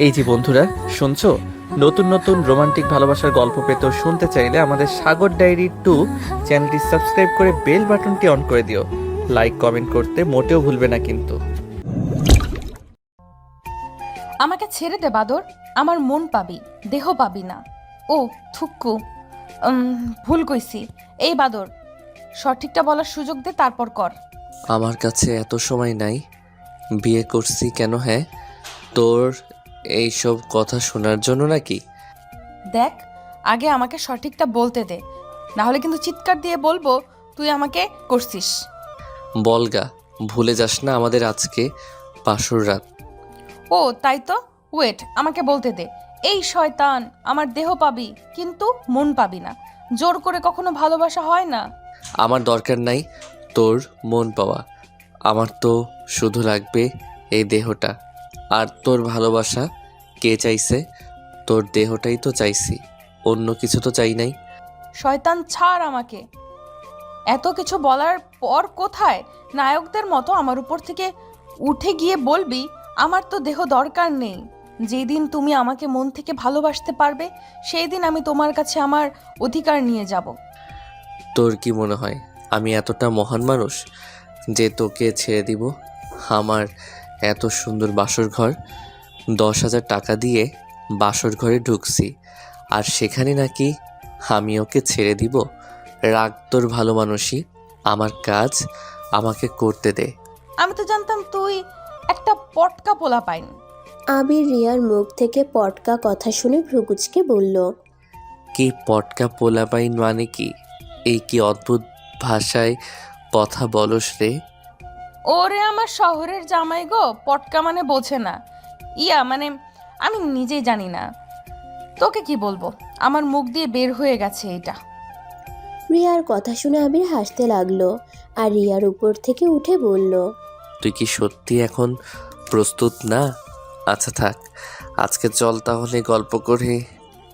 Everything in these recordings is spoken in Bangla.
এই যে বন্ধুরা, শুনছো? নতুন নতুন রোমান্টিক ভালোবাসার গল্প পেতে ও শুনতে চাইলে আমাদের সাগর ডায়েরি 2 চ্যানেলটি সাবস্ক্রাইব করে বেল বাটনটি অন করে দিও। লাইক কমেন্ট করতে মোটেও ভুলবে না কিন্তু। আমাকে ছেড়ে দে বাদর, আমার মন পাবি, দেহ পাবি না। ও থুক্কু, ভুল কইছি। এই বাদর, সঠিকটা বলার সুযোগ দে, তারপর কর। আমার কাছে এত সময় নাই। বিয়ে করছি কেন? হ্যাঁ, তোর এইসব কথা শোনার জন্য নাকি? দেখ, আগে আমাকে সঠিকটা বলতে দে, না হলে কিন্তু চিৎকার দিয়ে বলবো তুই আমাকে করছিস। বলগা, ভুলে যাস না আমাদের আজকে বাসর রাত। ও তাই তো, ওয়েট, আমাকে বলতে দে। এই শয়তান, আমার দেহ পাবি কিন্তু মন পাবি না। জোর করে কখনো ভালোবাসা হয় না। আমার দরকার নাই তোর মন পাওয়া, আমার তো শুধু লাগবে এই দেহটা। আর তোর ভালোবাসা কে চাইছে? তোর দেহটাই তো চাইছি, অন্য কিছু তো চাই নাই। শয়তান ছাড় আমাকে। এত কিছু বলার পর কোথায় নায়কদের মতো আমার উপর থেকে উঠে গিয়ে বলবি আমার তো দেহ দরকার নেই। যেদিন তুমি আমাকে মন থেকে ভালোবাসতে পারবে, সেই দিন আমি তোমার কাছে আমার অধিকার নিয়ে যাব। তোর কি মনে হয় আমি এতটা মহান মানুষ যে তোকে ছেড়ে দিব? আমার এত সুন্দর বাসর ঘর, 10,000 টাকা দিয়ে বাসর ঘরে ঢুকছি, আর সেখানে নাকি আমি ওকে ছেড়ে দিব? রাগ তোর ভালো মানুষই, আমার কাজ আমাকে করতে দে। আমি তো জানতাম তুই একটা পটকা পোলা পাইন। আবির রিয়ার মুখ থেকে পটকা কথা শুনে ভ্রুকুচকে বলল, কি পটকা পোলাপাইন মানে কি? এই কি অদ্ভুত ভাষায় কথা বলস রে? ওরে আমার শহরের জামাই গো, পটকা মানে বোঝে না। ইয়া মানে আমি নিজেই জানি না, তোকে কি বলবো, আমার মুখ দিয়ে বের হয়ে গেছে এটা। রিয়ার কথা শুনে আবির হাসতে লাগলো আর রিয়ার উপর থেকে উঠে বলল, তুই কি সত্যি এখন প্রস্তুত না? আচ্ছা থাক, আজকে চল তাহলে গল্প করে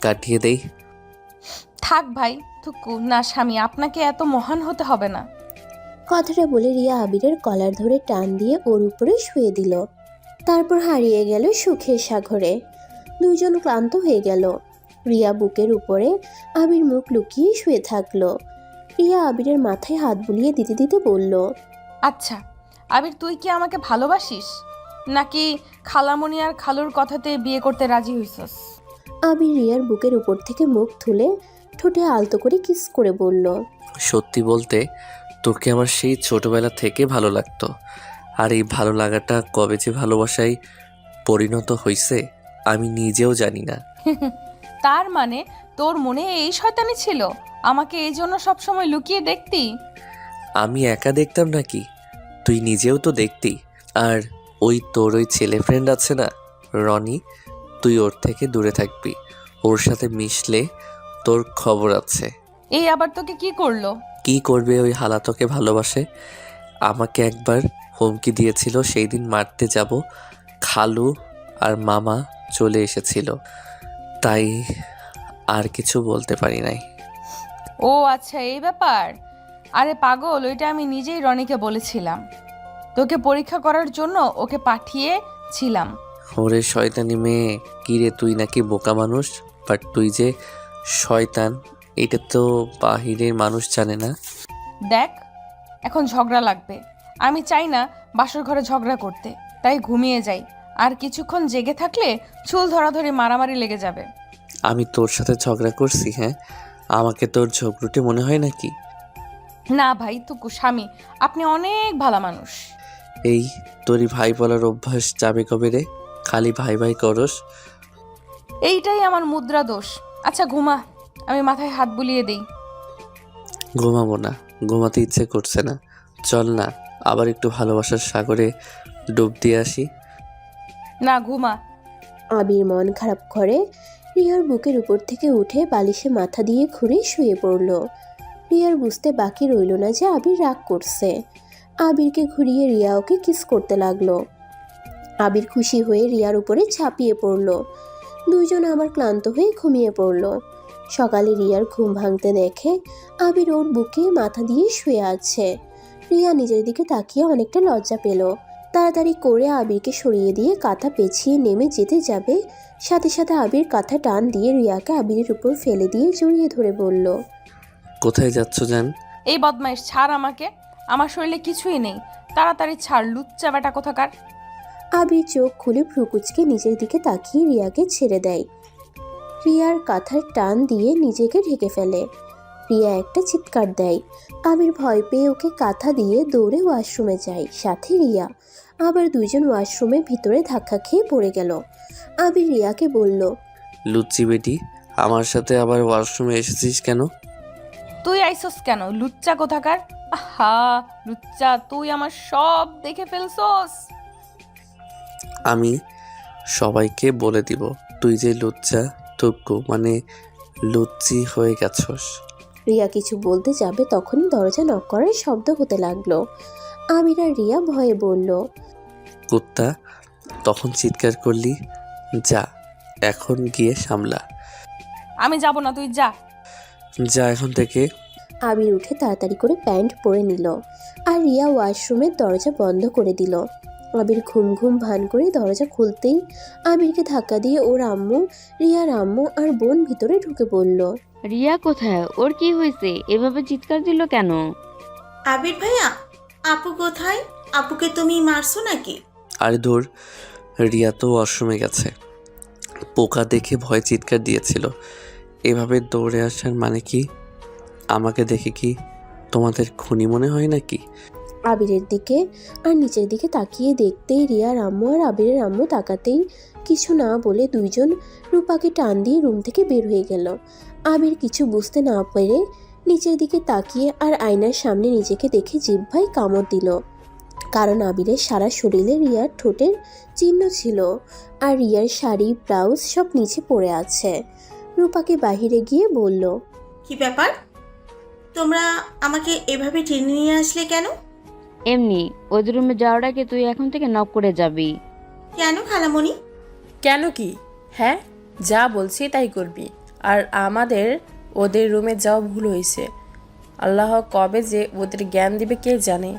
কাটিয়ে দেই। থাক ভাই থুকু, না স্বামী, আপনাকে এত মহান হতে হবে না। কথাটা বলে রিয়া আবিরের কলার ধরে টান দিয়ে ওর উপরে শুয়ে দিল। তারপর হারিয়ে গেল সুখের সাগরে। দুইজন ক্লান্ত হয়ে গেল। রিয়া বুকের উপরে আবির মুখ লুকিয়ে শুয়ে থাকলো। রিয়া আবিরের মাথায় হাত বুলিয়ে দিতে দিতে বলল, আচ্ছা আবির, তুই কি আমাকে ভালোবাসিস, নাকি খালামণি আর খালুর কথাতে বিয়ে করতে রাজি হইছস? আবির রিয়ার বুকের উপর থেকে মুখ তুলে ঠোঁটে আলতো করে কিস করে বলল, সত্যি বলতে তোকে আমার সেই ছোটবেলা থেকে ভালো লাগতো, আর এই ভালো লাগাটা কবে যে ভালোবাসায় পরিণত হয়েছে আমি নিজেও জানি না। তার মানে তোর মনে এই শয়তানি ছিল, আমাকে এই জন্য সবসময় লুকিয়ে দেখতি? আমি একা দেখতাম নাকি? তুই নিজেও তো দেখতি। আর ওই তোর ওই ছেলে ফ্রেন্ড আছে না, রনি, তুই ওর থেকে দূরে থাকবি। ওর সাথে মিশলে তোর খবর আছে। এই আবার তোকে কি করলো? কি করবে, ওই হালা তোকে ভালোবাসে। আমাকে একবার হুমকি দিয়েছিল, সেই দিন মারতে যাব, খালু আর মামা চলে এসেছিল, তাই আর কিছু বলতে পারি নাই। ও আচ্ছা, এই ব্যাপার। আরে পাগল, ওইটা আমি নিজেই রনিকে বলেছিলাম, তোকে পরীক্ষা করার জন্য ওকে পাঠিয়েছিলাম। ওরে শয়তানি মেয়ে, কিরে তুই নাকি বোকা মানুষ, বাট তুই যে শয়তান এটা তো বাহিরের মানুষ জানে না। দেখ, এখন ঝগড়া লাগবে, আমি চাই না বাসর ঘরে ঝগড়া করতে, তাই ঘুমিয়ে যাই। আর কিছুক্ষণ জেগে থাকলে চুল ধরাধরি মারামারি লেগে যাবে। আমি তোর সাথে ঝগড়া করছি? হ্যাঁ, আমাকে তোর ঝগড়ুটে মনে হয় নাকি? না ভাই তুকু স্বামী, আপনি অনেক ভালো মানুষ। এই তোরই ভাই বলার অভ্যাস যাবে কবে রে? খালি ভাই ভাই করস। এইটাই আমার মুদ্রা দোষ। আচ্ছা ঘুমা, আমি মাথায় হাত বুলিয়ে দেই। ঘুমাবো না, ঘুমাতে ইচ্ছে করছে না। চল না আবার একটু ভালোবাসার সাগরে ডুব দিয়ে আসি। না ঘুমা। আবির মন খারাপ করে রিয়ার বুকের উপর থেকে উঠে বালিশে মাথা দিয়ে ঘুরে শুয়ে পড়ল। রিয়ার বুঝতে বাকি রইল না যে আবির রাগ করছে। আবিরকে ঘুরিয়ে রিয়া ওকে কিস করতে লাগলো। আবির খুশি হয়ে রিয়ার উপরে ঝাঁপিয়ে পড়ল। দুইজন আবার ক্লান্ত হয়ে ঘুমিয়ে পড়ল। সকালে রিয়ার ঘুম ভাঙতে দেখে আবির ওর বুকে মাথা দিয়ে শুয়ে আছে। রিয়া নিজের দিকে তাকিয়ে অনেকটা লজ্জা পেল। তাড়াতাড়ি করে আবিরকে সরিয়ে দিয়ে কাঁথা পেঁচিয়ে নেমে যেতে যাবে, সাথে সাথে আবির কাঁথা টান দিয়ে রিয়াকে আবিরের উপর ফেলে দিয়ে জড়িয়ে ধরে বলল, কোথায় যাচ্ছ জান? এই বদমাইশ, ছাড় আমাকে। আমার শরীরে কিছুই নেই, তাড়াতাড়ি ছাড়, লুচ্চা বেটা কোথাকার। আবির চোখ খুলে ভ্রুকুচকে নিজের দিকে তাকিয়ে রিয়াকে ছেড়ে দেয়। রিয়ার কাঁথার টান দিয়ে নিজেকে ঢেকে ফেলে। রিয়া একটা চিৎকার দেয়। আবির ভয় পেয়ে ওকে কাঁথা দিয়ে দৌড়ে ওয়াশরুমে যায়, সাথে রিয়া। আবার দুইজন ওয়াশরুমে ভিতরে ধাক্কা খেয়ে পড়ে গেল। আবির রিয়াকে বলল, লুচ্চি বেটি, আমার সাথে আবার ওয়াশরুমে এসেছিস কেন? তুই আইসস কেন, লুচ্চা কোথাকার? আহা লুচ্চা, তুই আমার সব দেখে ফেলছস। আমি সবাইকে বলে দিব তুই যে লুচ্চা টুকু মানে লুচ্চি হয়ে গেছস। রিয়া কিছু বলতে যাবে তখনই দরজা নক করার শব্দ হতে লাগলো। আবির আর রিয়া ভয়ে বলল, কুত্তা, তখন চিৎকার করলি। যা, এখন গিয়ে সামলা। আমি যাব না, তুই যা। যা এখন থেকে। আবির উঠে তাড়াতাড়ি করে প্যান্ট পরে নিল আর রিয়া ওয়াশরুমের দরজা বন্ধ করে দিল। আবির ঘুম ঘুম ভান করে দরজা খুলতেই আবিরকে ধাক্কা দিয়ে ওর আম্মু, রিয়ার আম্মু আর বোন ভিতরে ঢুকে পড়ল। রিয়া কোথায়? ওর কি হয়েছে? এভাবে চিৎকার দিল কেন? আবির ভাইয়া, আপু কোথায়? আপুকে তুমি মারছো নাকি? আরে ধর, রিয়া তো ওয়াশরুমে গেছে। পোকা দেখে ভয় চিৎকার দিয়েছিল। এভাবে দৌড়ে আসার মানে কি? আমাকে দেখে কি তোমাদের খুনি মনে হয় নাকি? আবিরের দিকে আর নিচের দিকে তাকিয়ে দেখতেই রিয়ার আম্মু আর আবিরের আম্মু তাকাতেই কিছু না বলে দুইজন রূপাকে টান দিয়ে রুম থেকে বের হয়ে গেল। আবির কিছু বুঝতে না পেরে নিচের দিকে তাকিয়ে আর আয়নার সামনে নিজেকে দেখে জিহ্বায় কামড় দিল, কারণ আবিরের সারা শরীরে রিয়ার ঠোঁটের চিহ্ন ছিল আর রিয়ার শাড়ি ব্লাউজ সব নিচে পড়ে আছে। রূপাকে বাহিরে গিয়ে বলল, কি ব্যাপার? তোমরা আমাকে এভাবে টেনে নিয়ে আসলে কেন? এমনি, ওদের রুমে যাওয়ার আগে তুই এখন থেকে নক করে যাবি। কেন খালামণি? কেন কি? হ্যাঁ, যা বলছি তাই করবি। আর আমাদের ওদের রুমে যাওয়া ভুল হয়েছে। আল্লাহ কবে যে ওদের জ্ঞান দিবে কে জানে।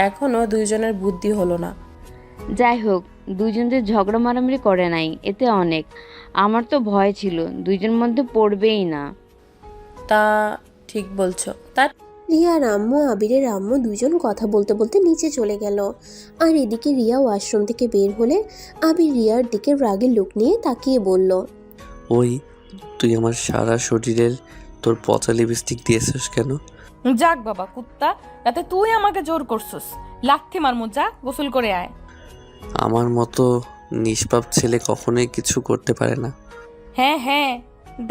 এখনও দুইজনের বুদ্ধি হলো না। যাই হোক, দুইজন যে ঝগড়া মারামারি করে নাই, এতে অনেক। আমার তো ভয় ছিল দুইজন মধ্যে পড়বেই না। তা ঠিক বলছো। তা রিয়ার আম্মু আবিরের আম্মু দুজন কথা বলতে বলতে নিচে চলে গেল। আর এদিকে রিয়া ওয়াশরুম থেকে বের হলে আবির রিয়ার দিকে রাগের লোক নিয়ে তাকিয়ে বলল, ওই, তুই আমার সারা শরীরের তোর পচা লিপস্টিক দিয়েছিস কেন? যাক বাবা কুত্তা, রাতে তুই আমাকে জোর করছস। লাথি মারমু, যা গোসল করে আয়। আমার মতো নিষ্পাপ ছেলে কখনোই কিছু করতে পারে না। হ্যাঁ হ্যাঁ,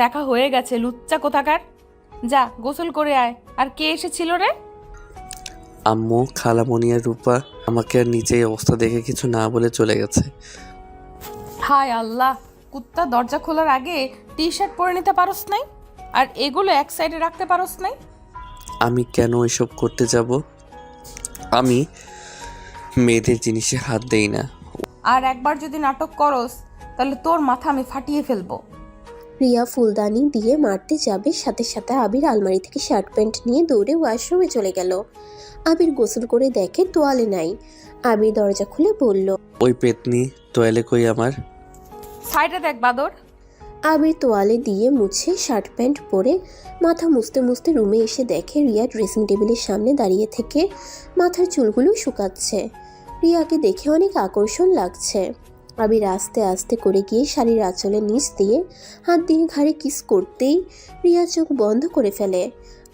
দেখা হয়ে গেছে, লুচ্চা কোথাকার। যা গোসল করে আয়। আর কে এসেছিল রে? আম্মু, খালামণি আর রূপা আমাকে আর নিচে এই অবস্থা দেখে কিছু না বলে চলে গেছে। হায় আল্লাহ, কুত্তা, দরজা খোলার আগে টি শার্ট পরে নিতে পারোস নাই? আর এগুলো এক সাইডে রাখতে পারোস নাই? আমি কেন এসব করতে যাব? আমি মেয়েদের জিনিসে হাত দেই না। আর একবার যদি নাটক করস তাহলে তোর মাথা আমি ফাটিয়ে ফেলবো। রিয়া ফুলদানি দিয়ে মারতে যাবে, সাথে সাথে আবির আলমারি থেকে শার্ট প্যান্ট নিয়ে দৌড়ে ওয়াশরুমে চলে গেল। আবির গোসল করে দেখে তোয়ালে নাই। আবির দরজা খুলে বলল, ওই পেতনি তোয়ালে কই আমার? সাইডে দেখ বাদর। আবির তোয়ালে দিয়ে মুছে শার্ট প্যান্ট পরে মাথা মুছতে মুছতে রুমে এসে দেখে রিয়া ড্রেসিং টেবিলের সামনে দাঁড়িয়ে থেকে মাথার চুলগুলো শুকাচ্ছে। রিয়াকে দেখে অনেক আকর্ষণ লাগছে। আবির আস্তে আস্তে করে গিয়ে শাড়ির আঁচলের নিচ দিয়ে হাত দিয়ে ঘাড়ে কিস করতেই রিয়া চোখ বন্ধ করে ফেলে।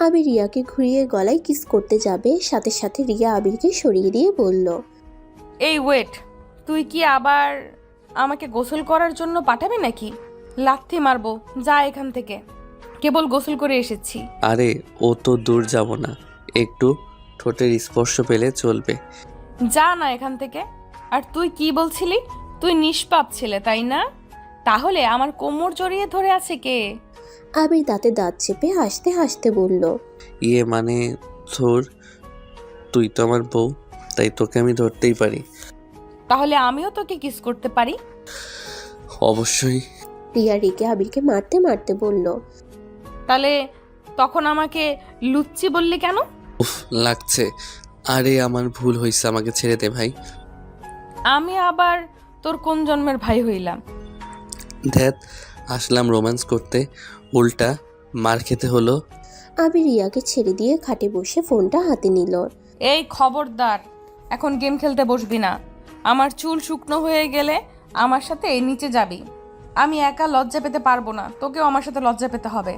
আবির রিয়াকে ঘুরিয়ে গলায় কিস করতে যাবে, সাথে সাথে রিয়া আবিরকে সরিয়ে দিয়ে বলল, এই ওয়েট, তুই কি আবার আমাকে গোসল করার জন্য পাঠাবি নাকি? লাথি মারবো, যা এখান থেকে। কেবল গোসল করে এসেছি। আরে ও তো দূর যাব না, একটু ঠোঁটের স্পর্শ পেলে চলবে। যা না এখান থেকে। আর তুই কি বলছিলি? তুই নিষ্পাপ ছেলে, তাই না? তাহলে আমার কোমর জড়িয়ে ধরে আছে কে? আবির দাঁতে দাঁত চেপে হাসতে হাসতে বলল, ইয়ে মানে তোর, তুই তো আমার বউ, তাই তোকে আমি ধরতেই পারি। তাহলে আমিও তোকে কিস করতে পারি। অবশ্যই। রিয়া রেগে আবিরকে মারতে মারতে বলল, তাহলে তখন আমাকে লুচ্চি বললি কেন? উফ, লাগছে। আরে আমার ভুল হয়েছে, আমাকে ছেড়ে দে ভাই। আমি আবার তোর কোন জন্মের ভাই হইলাম? ধ্যাত, আসলাম রোম্যান্স করতে, উল্টা মার খেতে হলো। আবির রিয়াকে ছেড়ে দিয়ে খাটে বসে ফোনটা হাতে নিল। এই খবরদার, এখন গেম খেলতে বসবি না। আমার চুল শুকনো হয়ে গেলে আমার সাথে নিচে যাবি। আমি একা লজ্জা পেতে পারবো না, তোকেও আমার সাথে লজ্জা পেতে হবে।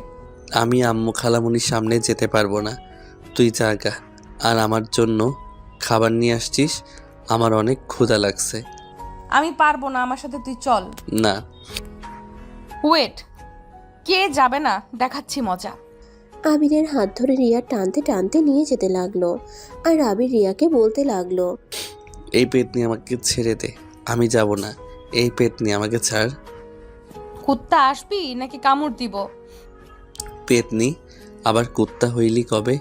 আমি আম্মু খালামুনির সামনে যেতে পারবো না, তুই জাগা। আর আমার জন্য খাবার নিয়ে আসছিস? আমার অনেক ক্ষুধা লাগছে। আমি পারবো না, আমার সাথে তুই চল। না। ওয়েট, কে যাবে না দেখাচ্ছি মজা। আবিরের হাত ধরে রিয়া টানতে টানতে নিয়ে যেতে লাগলো। আর আবির রিয়াকে বলতে লাগলো, এই পেতনি আমাকে ছেড়ে দে, আমি যাব না। এই পেতনি আমাকে ছাড়। কুত্তা আসবি নাকি কামড় দিব? পেতনি আবার কুত্তা হইলি কবে?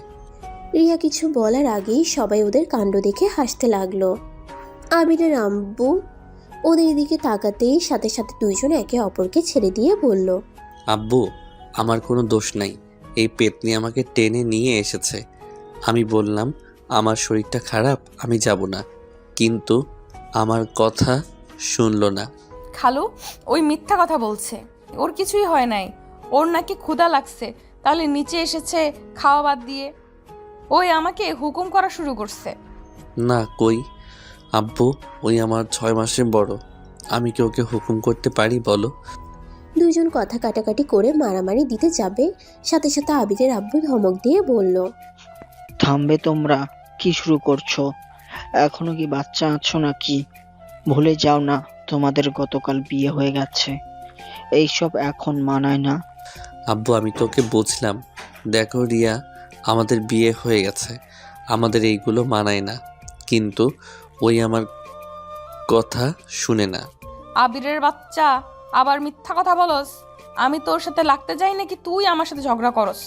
রিয়া কিছু বলার আগেই সবাই ওদের কাণ্ড দেখে হাসতে লাগলো। আবিরের আম্মু ওদের দিকে তাকাতেই সাথে সাথে দুইজন একে অপরকে ছেড়ে দিয়ে বলল, আব্বু, আমার কোনো দোষ নাই। এই পেতনি আমাকে টেনে নিয়ে এসেছে। আমি বললাম আমার শরীরটা খারাপ, আমি যাব না, কিন্তু আমার কথা শুনলো না। খালু ওই মিথ্যা কথা বলছে, ওর কিছুই হয় নাই। ওর নাকি ক্ষুধা লাগছে, তাহলে নিচে এসেছে খাওয়া বাদ দিয়ে। ওই আমাকে হুকুম করা শুরু করছে। না, কই আব্বু, ওই আমার 6 মাসের বড়। আমি কি ওকে হুকুম করতে পারি বলো? দুইজন কথা কাটাকাটি করে মারামারি দিতে যাবে, সাথে সাথে আবিরের আব্বু ধমক দিয়ে বলল, থামবে তোমরা? কি শুরু করছো? এখনো কি বাচ্চা আছো নাকি? ভুলে যাও না তোমাদের গতকাল বিয়ে হয়ে গেছে। এইসব এখন মানায় না। আব্বু, আমি তোকে বুঝলাম। দেখো রিয়া, আমাদের বিয়ে হয়ে গেছে, আমাদের এইগুলো মানায় না, কিন্তু ওই আমার কথা শুনে না। আবিরের বাচ্চা, আবার মিথ্যা কথা বলস। আমি তোর সাথে লাগতে যাই নাকি তুই আমার সাথে ঝগড়া করস?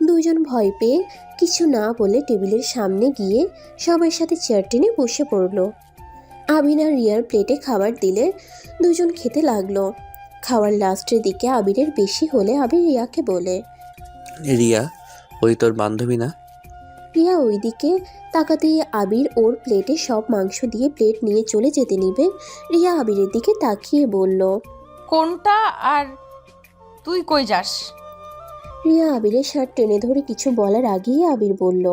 দুইজন ভয় পেয়ে কিছু না বলে টেবিলের সামনে গিয়ে সবার সাথে চেয়ার টেনে বসে পড়ল। আবির আর রিয়ার প্লেটে খাবার দিলে দুজন খেতে লাগলো। খাওয়ার লাস্টের দিকে আবিরের বেশি হলে আবির রিয়াকে বলে, রিয়া, ওই তোর বান্ধবী না? রিয়া ওইদিকে তাকাতেই আবির ওর প্লেটে সব মাংস দিয়ে প্লেট নিয়ে চলে যেতে নিবে। রিয়া আবিরের দিকে তাকিয়ে বলল, কোনটা? আর তুই কই যাস? রিয়া আবিরের শার্ট টেনে ধরে কিছু বলার আগেই আবির বলল,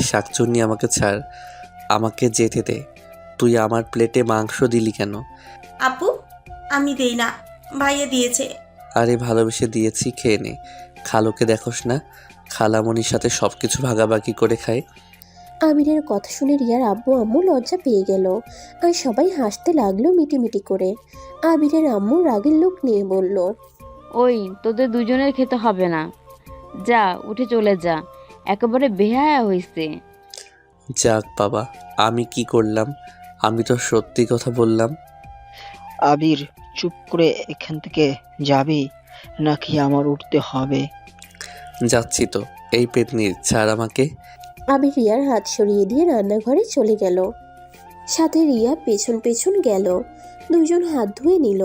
শাকচুন্নি, আমাকে ছাড়, আমাকে যেতে দে। তুই আমার প্লেটে মাংস দিলি কেন? আপু, আমি দেই না, ভাইয়া দিয়েছে। আরে ভালোবেসে দিয়েছি, খেয়ে নে। খালুকে দেখোস না, খালামণির সাথে সব কিছু ভাগাভাগি করে খায়। আবিরের কথা শুনে রিয়ার আব্বু আম্মু লজ্জা পেয়ে গেল আর সবাই হাসতে লাগলো মিটিমিটি করে। আবিরের আম্মু রাগের লোক নিয়ে বলল, ওই তোদের দুজনের খেতে হবে না, যা উঠে চলে যা, একেবারে বেহায়া হইছে। যাক বাবা, আমি কি করলাম? আমি তো সত্যি কথা বললাম। আবির, চুপ করে এখান থেকে যাবি নাকি আমার উঠতে হবে? যাচ্ছি তো। এই পেতনির ছাড় আমাকে। আবির রিয়ার হাত সরিয়ে দিয়ে রান্নাঘরে চলে গেল। সাথে রিয়া পেছন পেছন গেল। দুইজন হাত ধুয়ে নিল।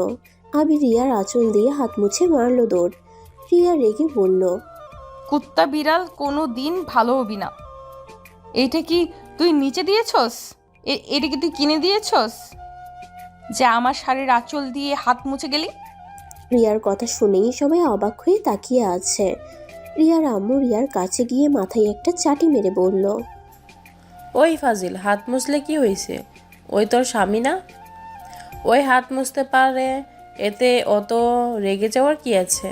আবির রিয়ার আঁচল দিয়ে হাত মুছে মারল দৌড়। রিয়া রেগে বলল, কুত্তা বিড়াল কোনো দিন ভালো হবি না। এইটা কি তুই নিচে দিয়েছস? এটা কি তুই কিনে দিয়েছস যে আমার শাড়ির আঁচল দিয়ে হাত মুছে গেলি? রিয়ার কথা শুনেই সবাই অবাক হয়ে তাকিয়ে আছে। রিয়ার আম্মু রিয়ার কাছে গিয়ে মাথায় একটা চাটি মেরে বলল, ওই ফাজিল, হাত মুছলে কি হয়েছে? ওই তোর স্বামী না? ওই হাত মুছতে পারে, এতে অত রেগে যাওয়ার কি আছে?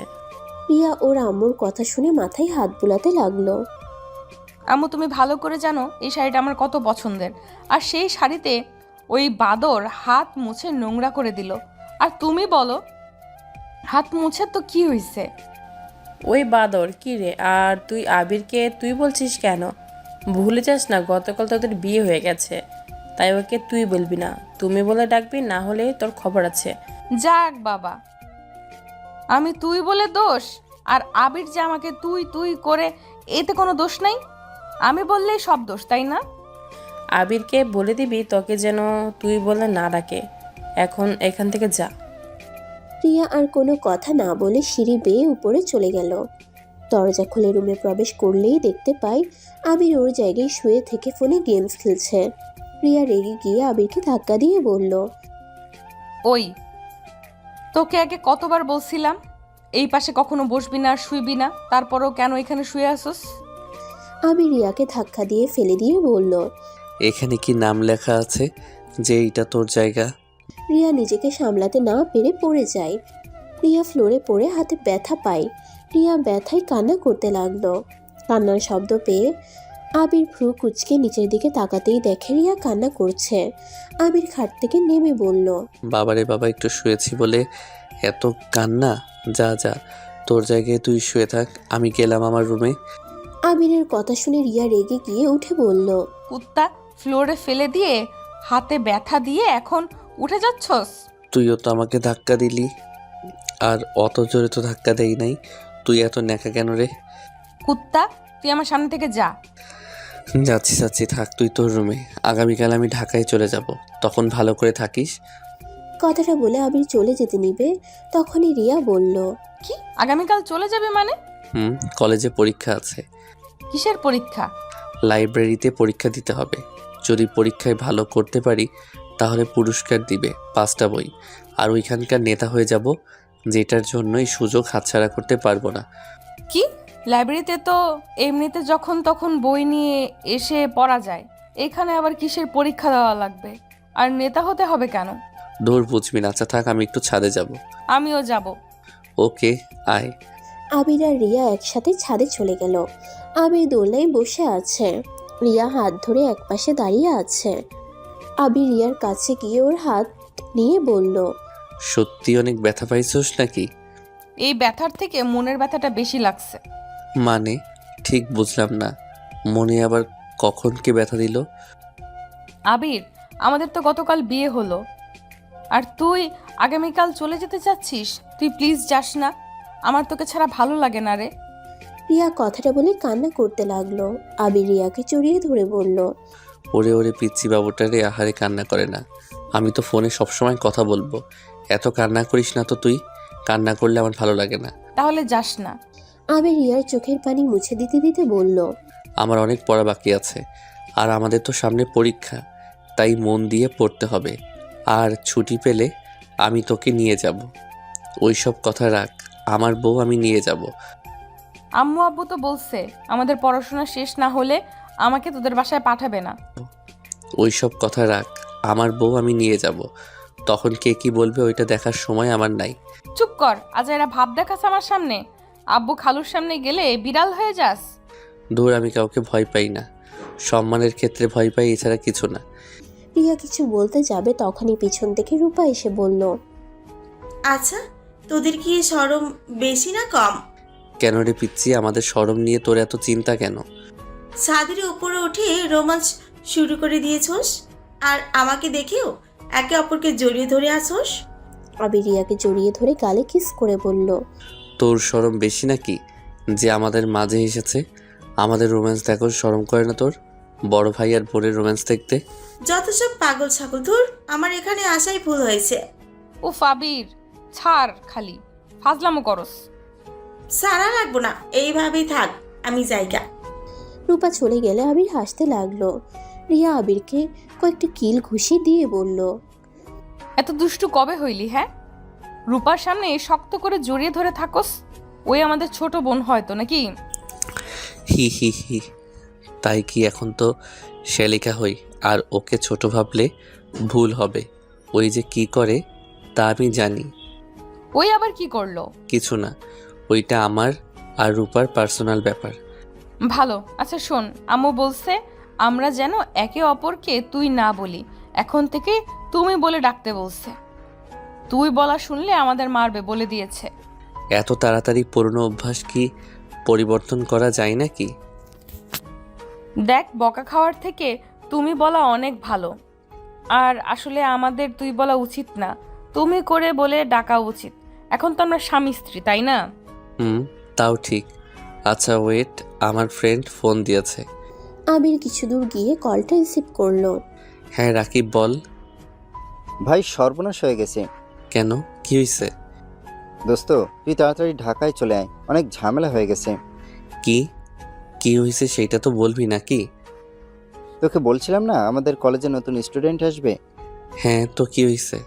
রিয়া ওর আম্মুর কথা শুনে মাথায় হাত বুলাতে লাগলো। আম্মু, তুমি ভালো করে জানো এই শাড়িটা আমার কত পছন্দের। আর সেই শাড়িতে ওই বাদর হাত মুছে নোংরা করে দিল। আর তুমি বলো, হাত মুছে তো কি হয়েছে? ওই বাদর কি রে? আর তুই আবিরকে তুই বলছিস কেন? ভুলে যাস না গতকাল তোদের বিয়ে হয়ে গেছে, তাই ওকে তুই বলবি না, তুমি বলে ডাকবি, না হলে তোর খবর আছে। যাক বাবা, আমি তুই বলে দোষ? আর আবির যে আমাকে তুই তুই করে, এতে কোনো দোষ নাই? আমি বললেই সব দোষ, তাই না? আবিরকে বলে দিবি তোকে যেন তুই বলে না ডাকে। এখন এখান থেকে যা। রিয়া আর কোনো কথা না বলে সিঁড়ি বেয়ে উপরে চলে গেল। দরজা খুলে রুমে প্রবেশ করলেই দেখতে পাই আবির ওর জায়গায় শুয়ে থেকে ফোনে গেমস খেলছে। রিয়া রেগে গিয়ে আবিরকে ধাক্কা দিয়ে বলল, ওই, তোকে আগে কতবার বলছিলাম এই পাশে কখনো বসবি না, শুইবি না, তারপরও কেন এখানে শুয়ে আসোস? আবির রিয়াকে ধাক্কা দিয়ে ফেলে দিয়ে বলল। এখানে কি নাম লেখা আছে যে এইটা তোর জায়গা? রিয়া নিজেকে সামলাতে না পেরে পড়ে যায়। রিয়া ফ্লোরে পড়ে হাতে ব্যথা পায়। রিয়া ব্যথায় কান্না করতে লাগলো। কান্নার শব্দ পেয়ে আবির ভ্রু কুচকে নিচের দিকে তাকাতেই দেখে রিয়া কান্না করছে। আবির খাট থেকে নেমে বলল, বাবারে বাবা, একটু শুয়েছি বলে এত কান্না? যা যা, তোর জায়গায় তুই শুয়ে থাক, আমি গেলাম আমার রুমে। আবিরের কথা শুনে রিয়া রেগে গিয়ে উঠে বলল, কুত্তা, ফ্লোরে ফেলে দিয়ে হাতে ব্যথা দিয়ে এখন উঠে যাচ্ছস? তুইও তো আমাকে ধাক্কা দিলি, আর অত জোরে তো ধাক্কা দেই নাই। তুই এত ন্যাকা কেন রে? কুত্তা, তুই আমার সামনে থেকে যা। যাচ্ছি যাচ্ছি, থাক তুই তোর রুমে। আগামীকাল আমি ঢাকায় চলে যাব, তখন ভালো করে থাকিস। কথাটা বলে আবির চলে যেতে নিবে, তখনই রিয়া বলল, কি, আগামীকাল চলে যাবে মানে? কলেজে পরীক্ষা আছে। কিসের পরীক্ষা? লাইব্রেরিতে পরীক্ষা দিতে হবে। যদি পরীক্ষায় ভালো করতে পারি তাহলে পুরস্কার দিবে 5টা বই, আর ওইখানকার নেতা হয়ে যাব, যেটার জন্যই সুযোগ হাতছাড়া করতে পারবো না। কি, লাইব্রেরিতে তো এমনিতে যখন তখন বই নিয়ে এসে পড়া যায়, এখানে আবার কিসের পরীক্ষা দেওয়া লাগবে? আর নেতা হতে হবে কেন? দৌড় বুঝবি না। আচ্ছা থাক, আমি একটু ছাদে যাব। আমিও যাব। ওকে, আয়। আবির আর রিয়া একসাথে ছাদে চলে গেল। আবির দোলনায় বসে আছে, রিয়া হাত ধরে একপাশে দাঁড়িয়ে আছে। আবির রিয়ার কাছে গিয়ে ওর হাত নিয়ে বলল, সত্যি অনেক ব্যথা পাইছোস নাকি? এই ব্যথার থেকে মনের ব্যথাটা বেশি লাগছে। মানে ঠিক বুঝলাম না, মনে আবার কখন কে ব্যথা দিল? আবির, আমাদের তো গতকাল বিয়ে হলো, আর তুই আগামীকাল চলে যেতে চাচ্ছিস? তুই প্লিজ যাস না, আমার তোকে ছাড়া ভালো লাগে না রে। রিয়া কথাটা বলে কান্না করতে লাগলো। আবির রিয়াকে জড়িয়ে ধরে বলল, ওরে ওরে পিচ্ছি বাবুটারে, আহারে কান্না করে না। আমি তো ফোনে সবসময় কথা বলবো, এত কান্না করিস না তো তুই। কান্না করলে আমার ভালো লাগে না। তাহলে যাস না। আবির রিয়ার চোখের পানি মুছে দিতে দিতে বলল, আমার অনেক পড়া বাকি আছে, আর আমাদের তো সামনে পরীক্ষা, তাই মন দিয়ে পড়তে হবে। আর ছুটি পেলে আমি তোকে নিয়ে যাব। ওই সব কথা রাখ, আমার বউ আমি নিয়ে যাব। আম্মু আব্বু তো বলছে আমাদের পড়াশোনা শেষ না হলে আমাকে তোদের বাসায় পাঠাবে না। ওই সব কথা রাখ, আমার বউ আমি নিয়ে যাব। তখন কে কি বলবে ওইটা দেখার সময় আমার নাই। চুপ কর, আজ এরা ভাব দেখাস আমার সামনে। আব্বু খালুর সামনে গেলে বিড়াল হয়ে যাস। দূর, আমি কাউকে ভয় পাই না। সম্মানের ক্ষেত্রে ভয় পাই, এছাড়া কিছু না। রিয়া কিছু বলতে যাবে তখনই পিছন থেকে রূপা এসে বলল, আচ্ছা, তোদের কি শরম বেশি না কম? কেন রে পিচ্ছি, আমাদের শরম নিয়ে তোর এত চিন্তা কেন? ছাদের উপরে উঠে রোমাঞ্চ শুরু করে দিয়েছোস, আর আমাকে দেখেও একে অপরকে জড়িয়ে ধরে আসোস। আবির রিয়াকে জড়িয়ে ধরে গালে কিস করে বলল, তোর শরম বেশি নাকি যে আমাদের মাঝে এসেছে? আমাদের রোম্যান্স দেখো, শরম করে না তোর? বড় ভাই আর বোনের রোম্যান্স দেখতে। যত সব পাগল ছাগল, ধুর, আমার এখানে আসাই ভুল হয়েছে। ও আবির, ছাড়, খালি ফাজলামো করস। সারা লাগবো না, এইভাবেই থাক, আমি জায়গা। রূপা চলে গেলে আবির হাসতে লাগলো। রিয়া আবিরকে কয়েকটি কিল ঘুষি দিয়ে বলল, এত দুষ্টু কবে হইলি? হ্যাঁ, রূপার সামনে শক্ত করে জড়িয়ে ধরে থাকস। ওই আমাদের ছোট বোন হয়তো নাকি? হি হি হি, তাই কি? এখন তো শ্যালিকা হই, আর ওকে ছোট ভাবলে ভুল হবে। ওই যে কি করে তা আমি জানি। ওই আবার কি করলো? কিছু না, ওইটা আমার আর রূপার পার্সোনাল ব্যাপার। ভালো। আচ্ছা শোন, আম্মু বলছে আমরা যেন একে অপরকে তুই না বলি, এখন থেকে তুমি বলে ডাকতে বলছে। তুই বলা শুনলে আমাদের মারবে বলে দিয়েছে। এত তাড়াতাড়ি পুরনো অভ্যাস কি পরিবর্তন করা যায় নাকি? দেখ, বকা খাওয়ার থেকে তুমি বলা অনেক ভালো। আর আসলে আমাদের তুই বলা উচিত না, তুমি করে বলে ডাকা উচিত। এখন তো আমরা স্বামী স্ত্রী, তাই না? তাও ঠিক। আচ্ছা ওয়েট, আমার ফ্রেন্ড ফোন দিয়েছে। আবির কিছু দূর গিয়ে কলটা রিসিভ করলো। হ্যাঁ রাকিব, বল। ভাই সর্বনাশ হয়ে গেছে। কেন, কি হয়েছে? দোস্ত, তুই তাড়াতাড়ি ঢাকায় চলে আয়, অনেক ঝামেলা হয়ে গেছে। কি কি হয়েছে সেটা তো বলবি নাকি? তোকে বলছিলাম না আমাদের কলেজে নতুন স্টুডেন্ট আসবে? হ্যাঁ, তো কি হয়েছে?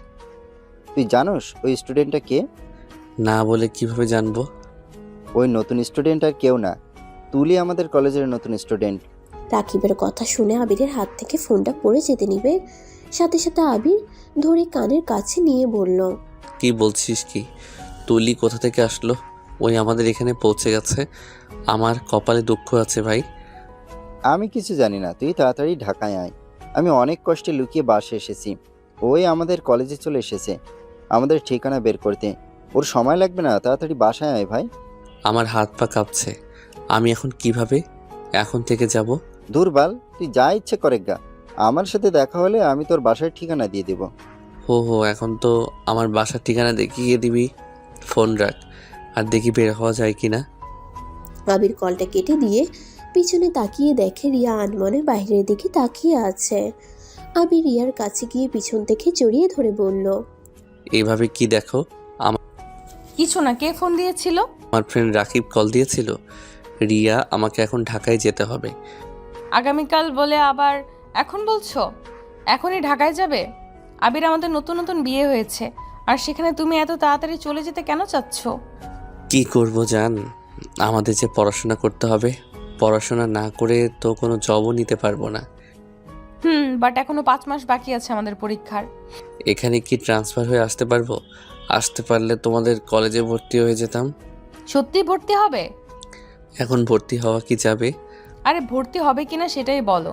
তুই জানোস ওই স্টুডেন্টটা কে? না বলে কিভাবে জানবো? ওই নতুন স্টুডেন্ট আর কেউ না, তুলি আমাদের কলেজের নতুন স্টুডেন্ট। রাকিবের কথা শুনে আবিরের হাত থেকে ফোনটা পড়ে যেতে নিবে, সাথে সাথে আবির ধরে কানের কাছে নিয়ে বলল, কি বলছিস কি? তুলি কোথা থেকে আসলো? ওই আমাদের এখানে পৌঁছে গেছে। আমার কপালে দুঃখ আছে ভাই। আমি কিছু জানি না, তুই তাড়াতাড়ি ঢাকায় আয়। আমি অনেক কষ্টে লুকিয়ে বাসে এসেছি, ওই আমাদের কলেজে চলে এসেছে আমাদের ঠিকানা বের করতে। ওর সময় লাগবে না, তাড়াতাড়ি বাসায় আয় ভাই। আমার হাত পা কাঁপছে। আমি এখন কিভাবে এখন থেকে যাব? দুর্বল, তুই যা ইচ্ছে করে গা। আমার সাথে দেখা হলে আমি তোর বাসার ঠিকানা দিয়ে দেব। হো, এখন তো আমার বাসার ঠিকানা দেখিয়ে দিবি। ফোন রাখ, আর দেখি বের হওয়া যায় কি না। আবির কলটা কেটে দিয়ে পিছনে তাকিয়ে দেখে রিয়া আনমনে বাইরের দিকে তাকিয়ে আছে। আবির রিয়ার কাছে গিয়ে পিছন থেকে জড়িয়ে ধরে বলল, এইভাবে কি দেখো? কিছু না, কে ফোন দিয়েছিল? আমার ফ্রেন্ড রাকিব কল দিয়েছিল। রিয়া, আমাকে এখন ঢাকায় যেতে হবে। আগামীকাল বলে আবার এখন বলছো? এখনই ঢাকায় যাবে? আবির, আমাদের নতুন নতুন বিয়ে হয়েছে, আর সেখানে তুমি এত তাড়াতাড়ি চলে যেতে কেন চাচ্ছ? কি করব জান, আমাদের যে পড়াশোনা করতে হবে। পড়াশোনা না করে তো কোনো জবও নিতে পারবো না। বাট এখনো 5 মাস বাকি আছে আমাদের পরীক্ষার। এখানে কি ট্রান্সফার হয়ে আসতে পারবো? আসতে পারলে তোমাদের কলেজে ভর্তি হয়ে যেতাম। সত্যি ভর্তি হবে? এখন ভর্তি হওয়া কি যাবে? আরে ভর্তি হবে কিনা সেটাই বলো।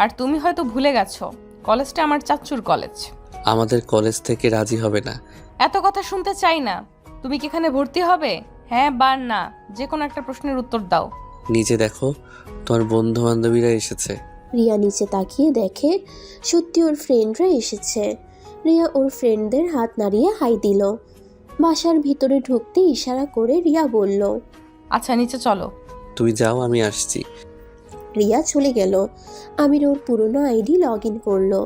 আর তুমি হয়তো ভুলে গেছো, কলেজটা আমার চাচ্চুর কলেজ। আমাদের কলেজ থেকে রাজি হবে না। এত কথা শুনতে চাই না। তুমি কি এখানে ভর্তি হবে? হ্যাঁ বা না, যে কোনো একটা প্রশ্নের উত্তর দাও। নিচে দেখো, তোমার বন্ধু বান্ধবীরা এসেছে। রিয়া নিচে তাকিয়ে দেখে সত্যি ওর ফ্রেন্ডরা এসেছে। রিয়া ওর ফ্রেন্ডদের হাত নাড়িয়ে হাই দিল। বাসার ভিতরে ঢুকতে ইশারা করে রিয়া বলল, আচ্ছা নিচে চলো। তুই যাও, আমি আসছি। রিয়া চলে গেল। আমির ওর পুরনো আইডি লগ ইন করলো।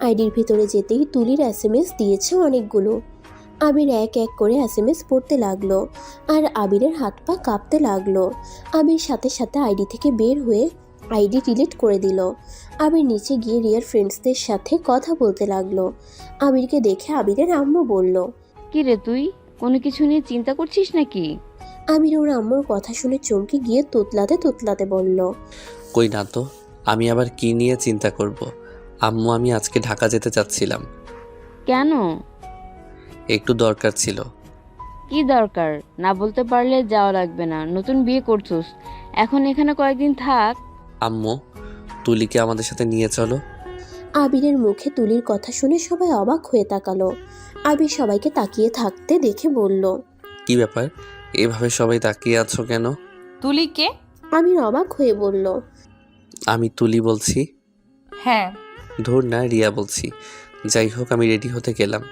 আইডির ভিতরে যেতেই তুলির SMS দিয়েছে অনেকগুলো। আবির এক এক করে SMS পড়তে লাগলো, আর আবিরের হাত পা কাঁপতে লাগলো। আবির সাথে সাথে আইডি থেকে বের হয়ে আইডি ডিলিট করে দিল। আবির নিচে গিয়ে রিয়ার ফ্রেন্ডসদের সাথে কথা বলতে লাগলো। আবিরকে দেখে আবিরের আম্মু বলল, কি রে তুই কোনো কিছু নিয়ে চিন্তা করছিস নাকি? আবির ওর আম্মুর কথা শুনে চমকে গিয়ে তোতলাতে তোতলাতে বলল, কই না তো, আমি আবার কি নিয়ে চিন্তা করব? আম্মু, আমি আজকে ঢাকা যেতে চাচ্ছিলাম। কেন? একটু দরকার ছিল। কি দরকার? না বলতে পারলে যাওয়া লাগবে না। নতুন বিয়ে করছোস, এখন এখানে কয়েকদিন থাক। আম্মু, তুলিকে আমাদের সাথে নিয়ে চলো। আবিরের মুখে তুলির কথা শুনে সবাই অবাক হয়ে তাকালো। আবির সবাইকে তাকিয়ে থাকতে দেখে বলল, কি ব্যাপার, এভাবে সবাই তাকিয়ে আছো কেন? তুলি কে? আবির অবাক হয়ে বলল, আমি তুলি বলছি। হ্যাঁ। ধুর না, রিয়া বলছি। যাই হোক, আমি রেডি হতে গেলাম।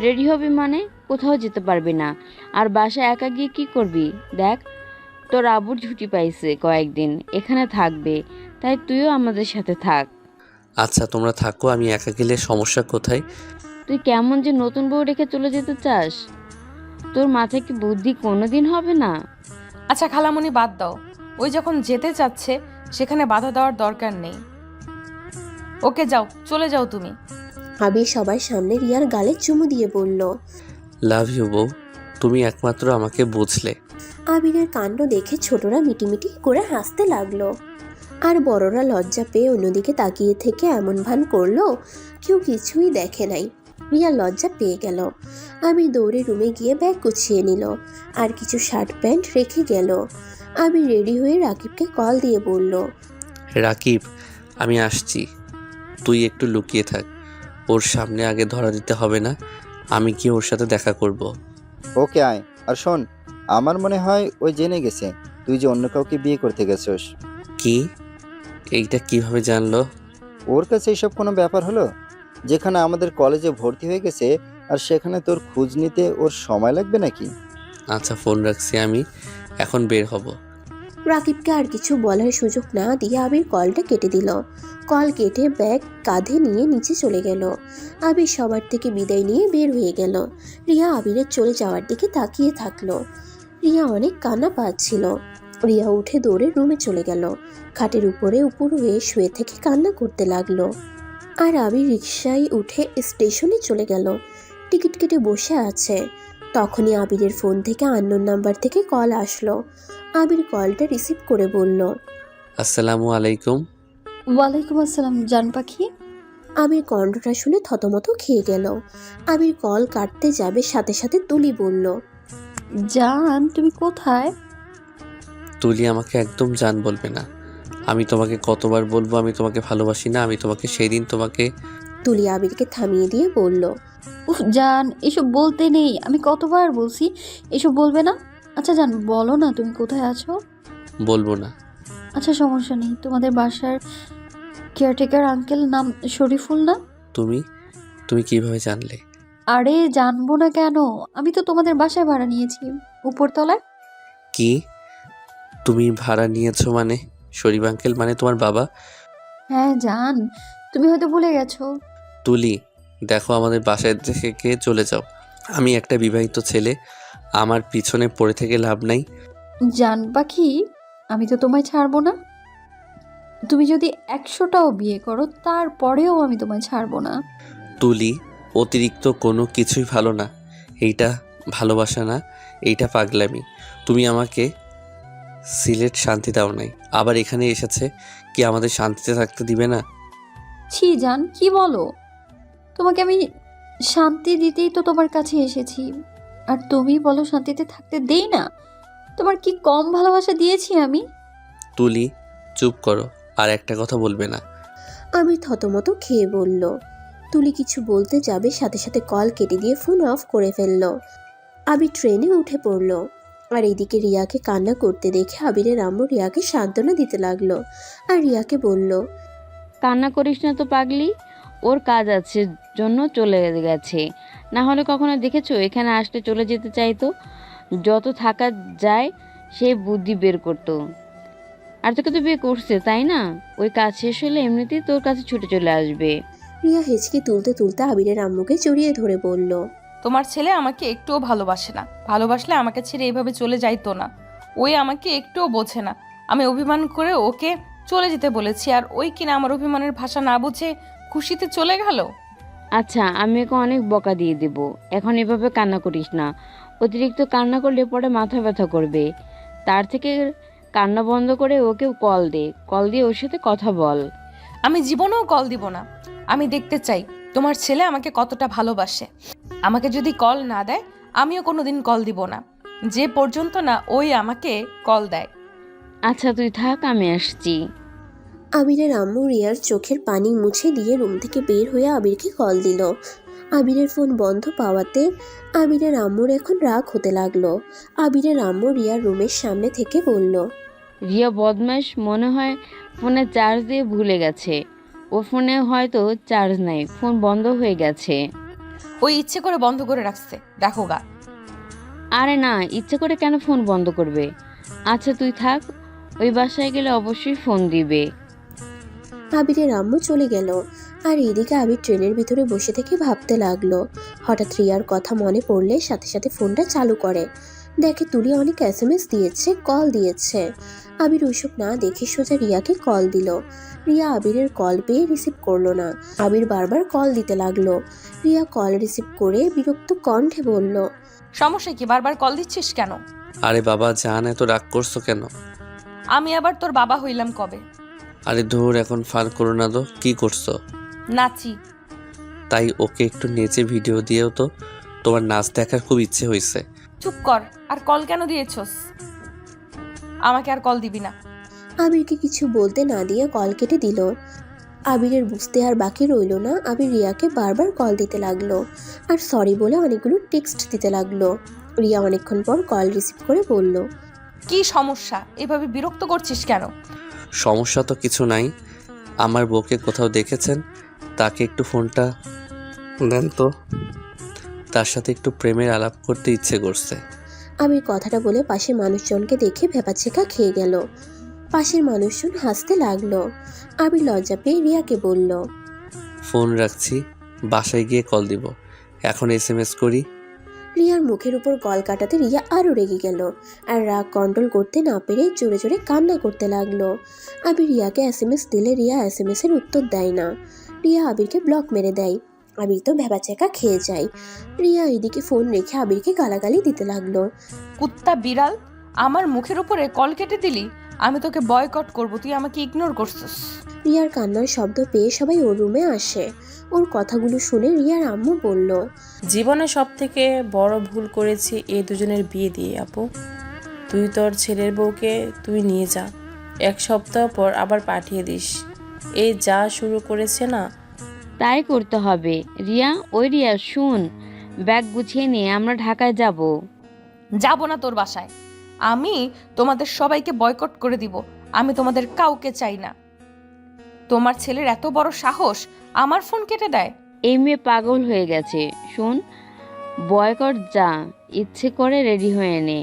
রেডি হবি মানে? কোথাও যেতে পারবি না। আর বাসায় একা গিয়ে কি করবি? দেখ, তোর আব্বুর ছুটি পাইছে কয়েকদিন, এখানে থাকবে, তাই তুইও আমাদের সাথে থাক। আচ্ছা, তোমরা থাকো, আমি একা গেলে সমস্যা কোথায়? তুই কেমন যে নতুন বউ রেখে চলে যেতে চাস? তোর মাথায় কি বুদ্ধি কোনোদিন হবে না? আচ্ছা খালামণি, বাদ দাও। ওই যখন যেতে চাচ্ছে সেখানে বাধা দেওয়ার দরকার নেই। ওকে যাও, চলে যাও তুমি। আবির সবার সামনে রিয়ার গালে চুমু দিয়ে বলল, লাভ ইউ বউ, তুমি একমাত্র আমাকে বুঝলে। আবিরের কাণ্ড দেখে ছোটরা মিটিমিটি করে হাসতে লাগলো, আর বড়রা লজ্জা পেয়ে অন্যদিকে তাকিয়ে থেকে এমন ভান করলো কেউ কিছুই দেখে নাই। রিয়া লজ্জা পেয়ে গেল। আবির দৌড়ে রুমে গিয়ে ব্যাগ গুছিয়ে নিল, আর কিছু শার্ট প্যান্ট রেখে গেল। আবির রেডি হয়ে রাকিবকে কল দিয়ে বলল, রাকিব, আমি আসছি, তুই একটু লুকিয়ে থাক। ওর সামনে আগে ধরা দিতে হবে না, আমি কি ওর সাথে দেখা করব। ওকে আয়। আর শোন, আমার মনে হয় ওই জেনে গেছে তুই যে অন্য কাউকে বিয়ে করতে গেছস। কি? এইটা কিভাবে জানলো? ওর কাছে এইসব কোনো ব্যাপার হলো? যেখানে আমাদের কলেজে ভর্তি হয়ে গেছে, আর সেখানে তোর খোঁজ নিতে ওর সময় লাগবে নাকি? আচ্ছা, ফোন রাখছি, আমি এখন বের হব। রাকিবকে আর কিছু বলার সুযোগ না দিয়ে আবির কলটা কেটে দিল। কল কেটে ব্যাগ কাঁধে নিয়ে নিচে চলে গেল। আবির সবার থেকে বিদায় নিয়ে বের হয়ে গেল। রিয়া আবিরের চলে যাওয়ার দিকে তাকিয়ে থাকলো। রিয়া অনেক কান্না পাচ্ছিল। রিয়া উঠে দৌড়ে রুমে চলে গেল। খাটের উপরে হয়ে শুয়ে থেকে কান্না করতে লাগলো। আর আবির রিকশায় উঠে স্টেশনে চলে গেল। টিকিট কেটে বসে আছে। তখনই আবিরের ফোন থেকে আননোন নাম্বার থেকে কল আসলো। আবির কলটা রিসিভ করে বলল, আসসালামু আলাইকুম। ওয়ালাইকুম আসসালাম জান পাখি। আবির কণ্ঠটা শুনে থতমত খেয়ে গেল। আবির কল কাটতে যাবে সাথে সাথে তুলি বলল, জান তুমি কোথায়? তুলি আমাকে একদম জান বলবে না। আমি তোমাকে কতবার বলবো আমি তোমাকে ভালোবাসি না। আমি তোমাকে সেই দিন তোমাকে। তুলি আবিরকে থামিয়ে দিয়ে বলল, উফ জান এসব বলতে নেই, আমি কতবার বলছি এসব বলবে না। আচ্ছা জান বলো না তুমি কোথায় আছো? বলবো না। আচ্ছা সমস্যা নেই, তোমাদের বাসার কেয়ারটেকার আঙ্কেল নাম শরীফুল না? তুমি তুমি কিভাবে জানলে? আরে জানবো না কেন, আমি তো তোমাদের বাসায় ভাড়া নিয়েছি উপরতলায়। কি তুমি ভাড়া নিয়েছো মানে? শরীফ আঙ্কেল মানে তোমার বাবা? হ্যাঁ জান, তুমি হয়তো ভুলে গেছো। তুলি দেখো, আমাদের বাসায় থেকে চলে যাও। আমি একটা বিবাহিত ছেলে, আমার পিছনে পড়ে থেকে লাভ নাই। জান পাখি, আমি তো তোমায় ছাড়বো না। তুমি যদি 100টাও বিয়ে করো তারপরেও আমি তোমায় ছাড়বো না। তুলি অতিরিক্ত কোনো কিছুই ভালো না। এইটা ভালোবাসা না, এইটা পাগলামি। তুমি আমাকে সিলেট শান্তি দাও নাই, আবার এখানে এসেছে কি আমাদের শান্তিতে থাকতে দিবে না? ছি জান কি বলো, তোমাকে আমি শান্তি দিতেই তো তোমার কাছে এসেছি, আর তুমি বলো শান্তিতে থাকতে দেই না। তোমার কি কম ভালোবাসা দিয়েছি আমি? তুলি চুপ করো, আর একটা কথা বলবে না। আমি থতমত খেয়ে বলল। তুলি কিছু বলতে যাবে সাথে সাথে কল কেটে দিয়ে ফোন অফ করে ফেলল। আবির ট্রেনে উঠে পড়ল। আর এদিকে রিয়াকে কান্না করতে দেখে আবিরের আম্মু রিয়াকে সান্ত্বনা দিতে লাগলো। আর রিয়াকে বলল, কান্না করিস না তো পাগলি, ওর কাজ আছে জন্য চলে গেছে। না হলে কখনো দেখেছো এখানে আসলে চলে যেতে চাইতো। যত থাকা যায় সেই বুদ্ধি বের করতো। আর তোকে তো বিয়ে করছে তাই না? ওই কাজ শেষ হলে এমনিতেই তোর কাছে ছুটে চলে আসবে। রিয়া হেঁচকি তুলতে তুলতে আবিরের আম্মুকে জড়িয়ে ধরে বলল, তোমার ছেলে আমাকে একটুও ভালোবাসে না। ভালোবাসলে আমাকে ছেড়ে এইভাবে চলে যাইতো না। ওই আমাকে একটুও বোঝে না। আমি অভিমান করে ওকে চলে যেতে বলেছি, আর ওই কিনা আমার অভিমানের ভাষা না বুঝে খুশিতে চলে গেল। আচ্ছা আমি ওকে অনেক বকা দিয়ে দেব। এখন এভাবে কান্না করিস না। অতিরিক্ত কান্না করলে পরে মাথা ব্যথা করবে। তার থেকে কান্না বন্ধ করে ওকে কল দে, কল দিয়ে ওর সাথে কথা বল। আমি জীবনেও কল দিব না। আমি দেখতে চাই তোমার ছেলে আমাকে কতটা ভালোবাসে। আমাকে যদি কল না দেয় আমিও কোনোদিন কল দিব না, যে পর্যন্ত না ওই আমাকে কল দেয়। আচ্ছা তুই থাক, আমি আসছি। আবিরের আম্মু রিয়ার চোখের পানি মুছে দিয়ে রুম থেকে বের হয়ে আবিরকে কল দিল। আবিরের ফোন বন্ধ পাওয়াতে আবিরের আম্মুর এখন রাগ হতে লাগলো। আবিরের আম্মু রিয়ার রুমের সামনে থেকে বলল, রিয়া বদমাস, মনে হয় ফোনে চার্জ দিয়ে ভুলে গেছে। ওর ফোনে হয়তো চার্জ নাই, ফোন বন্ধ হয়ে গেছে। ওই ইচ্ছে করে বন্ধ করে রাখছে, দেখো গা। আরে না, ইচ্ছে করে কেন ফোন বন্ধ করবে? আচ্ছা তুই থাক, ওই বাসায় গেলে অবশ্যই ফোন দিবে। আবিরের আম্মু চলে গেল। আর এদিকে আবির ট্রেনের ভিতরে বসে থেকে ভাবতে লাগলো। হঠাৎ রিয়ার কথা মনে পড়লে সাথে সাথে ফোনটা চালু করে। দেখে তুলি অনেক SMS দিয়েছে, কল দিয়েছে। আবির ওইসব না দেখে সোজা রিয়াকে কল দিল। রিয়া আবিরের কল পেয়ে রিসিভ করলো না। আবির বারবার কল দিতে লাগলো। রিয়া কল রিসিভ করে বিরক্ত কণ্ঠে বলল, সমস্যা কি, বারবার কল দিচ্ছিস কেন? আরে বাবা জান, এত রাগ করছো কেন? আমি আবার তোর বাবা হইলাম কবে? আরে ধুর, এখন ফান করো না তো। কি করছো? নাচি। তাই ওকে একটু নেচে ভিডিও দিয়েও তো। তোমার নাচ দেখার খুব ইচ্ছে হয়েছে। চুপ কর। আর কল কেন দিয়েছস? আমাকে আর কল দিবি না। আবিরকে কিছু বলতে না দিয়ে কল কেটে দিল। আবিরের বুঝতে আর বাকি রইল না। আবির রিয়াকে বারবার কল দিতে লাগলো আর সরি বলে অনেকগুলো টেক্সট দিতে লাগলো। রিয়া অনেকক্ষণ পর কল রিসিভ করে বলল, কি সমস্যা? এভাবে বিরক্ত করছিস কেন? সমস্যা তো কিছু নাই। আমার বউকে কোথাও দেখেছেন? তাকে একটু ফোনটা দেন তো, তার সাথে একটু প্রেমের আলাপ করতে ইচ্ছে করছে। আবির কথাটা বলে পাশের মানুষজনকে দেখে ভেবাচেকা খেয়ে গেল। পাশের মানুষজন হাসতে লাগলো। আবির লজ্জা পেয়ে রিয়াকে বলল, ফোন রাখছি, বাসায় গিয়ে কল দিব। এখন SMS করি। রিয়ার মুখের উপর গল কাটাতে রিয়া আরও রেগে গেল আর রাগ কন্ট্রোল করতে না পেরে জোরে জোরে কান্না করতে লাগলো। আবির রিয়াকে এসএমএস দিলে রিয়া এসএমএস-এর উত্তর দেয় না। রিয়া আবিরকে ব্লক মেরে দেয়। আবির তো ভ্যাবাচ্যাকা খেয়ে যায়। রিয়া এদিকে ফোন রেখে আবিরকে গালাগালি দিতে লাগলো। কুত্তা বিড়াল, আমার মুখের উপরে কল কেটে দিলি, আমি তোকে বয়কট করব, তুই আমাকে ইগনোর করছিস। রিয়ার কান্নার শব্দ পেয়ে সবাই ওর রুমে আসে। ওর কথাগুলো শুনে রিয়ার আম্মু বলল, জীবনে সব থেকে বড় ভুল করেছি এই দুজনের বিয়ে দিয়ে আপু। তুই তোর ছেলের বউকে তুই নিয়ে যা, 1 সপ্তাহ পর আবার পাঠিয়ে দিস। এই যা শুরু করেছে না। তাই করতে হবে। রিয়া, ওই রিয়া শুন, ব্যাগ গুছিয়ে নিয়ে আমরা ঢাকায় যাব। যাব না তোর বাসায়। আমি তোমাদের সবাইকে বয়কট করে দিব। আমি তোমাদের কাউকে চাই না। তোমার ছেলের এত বড় সাহস আমার ফোন কেটে দেয়। এই মেয়ে পাগল হয়ে গেছে। শুন, বয়কট যা ইচ্ছে করে রেডি হয়ে নে।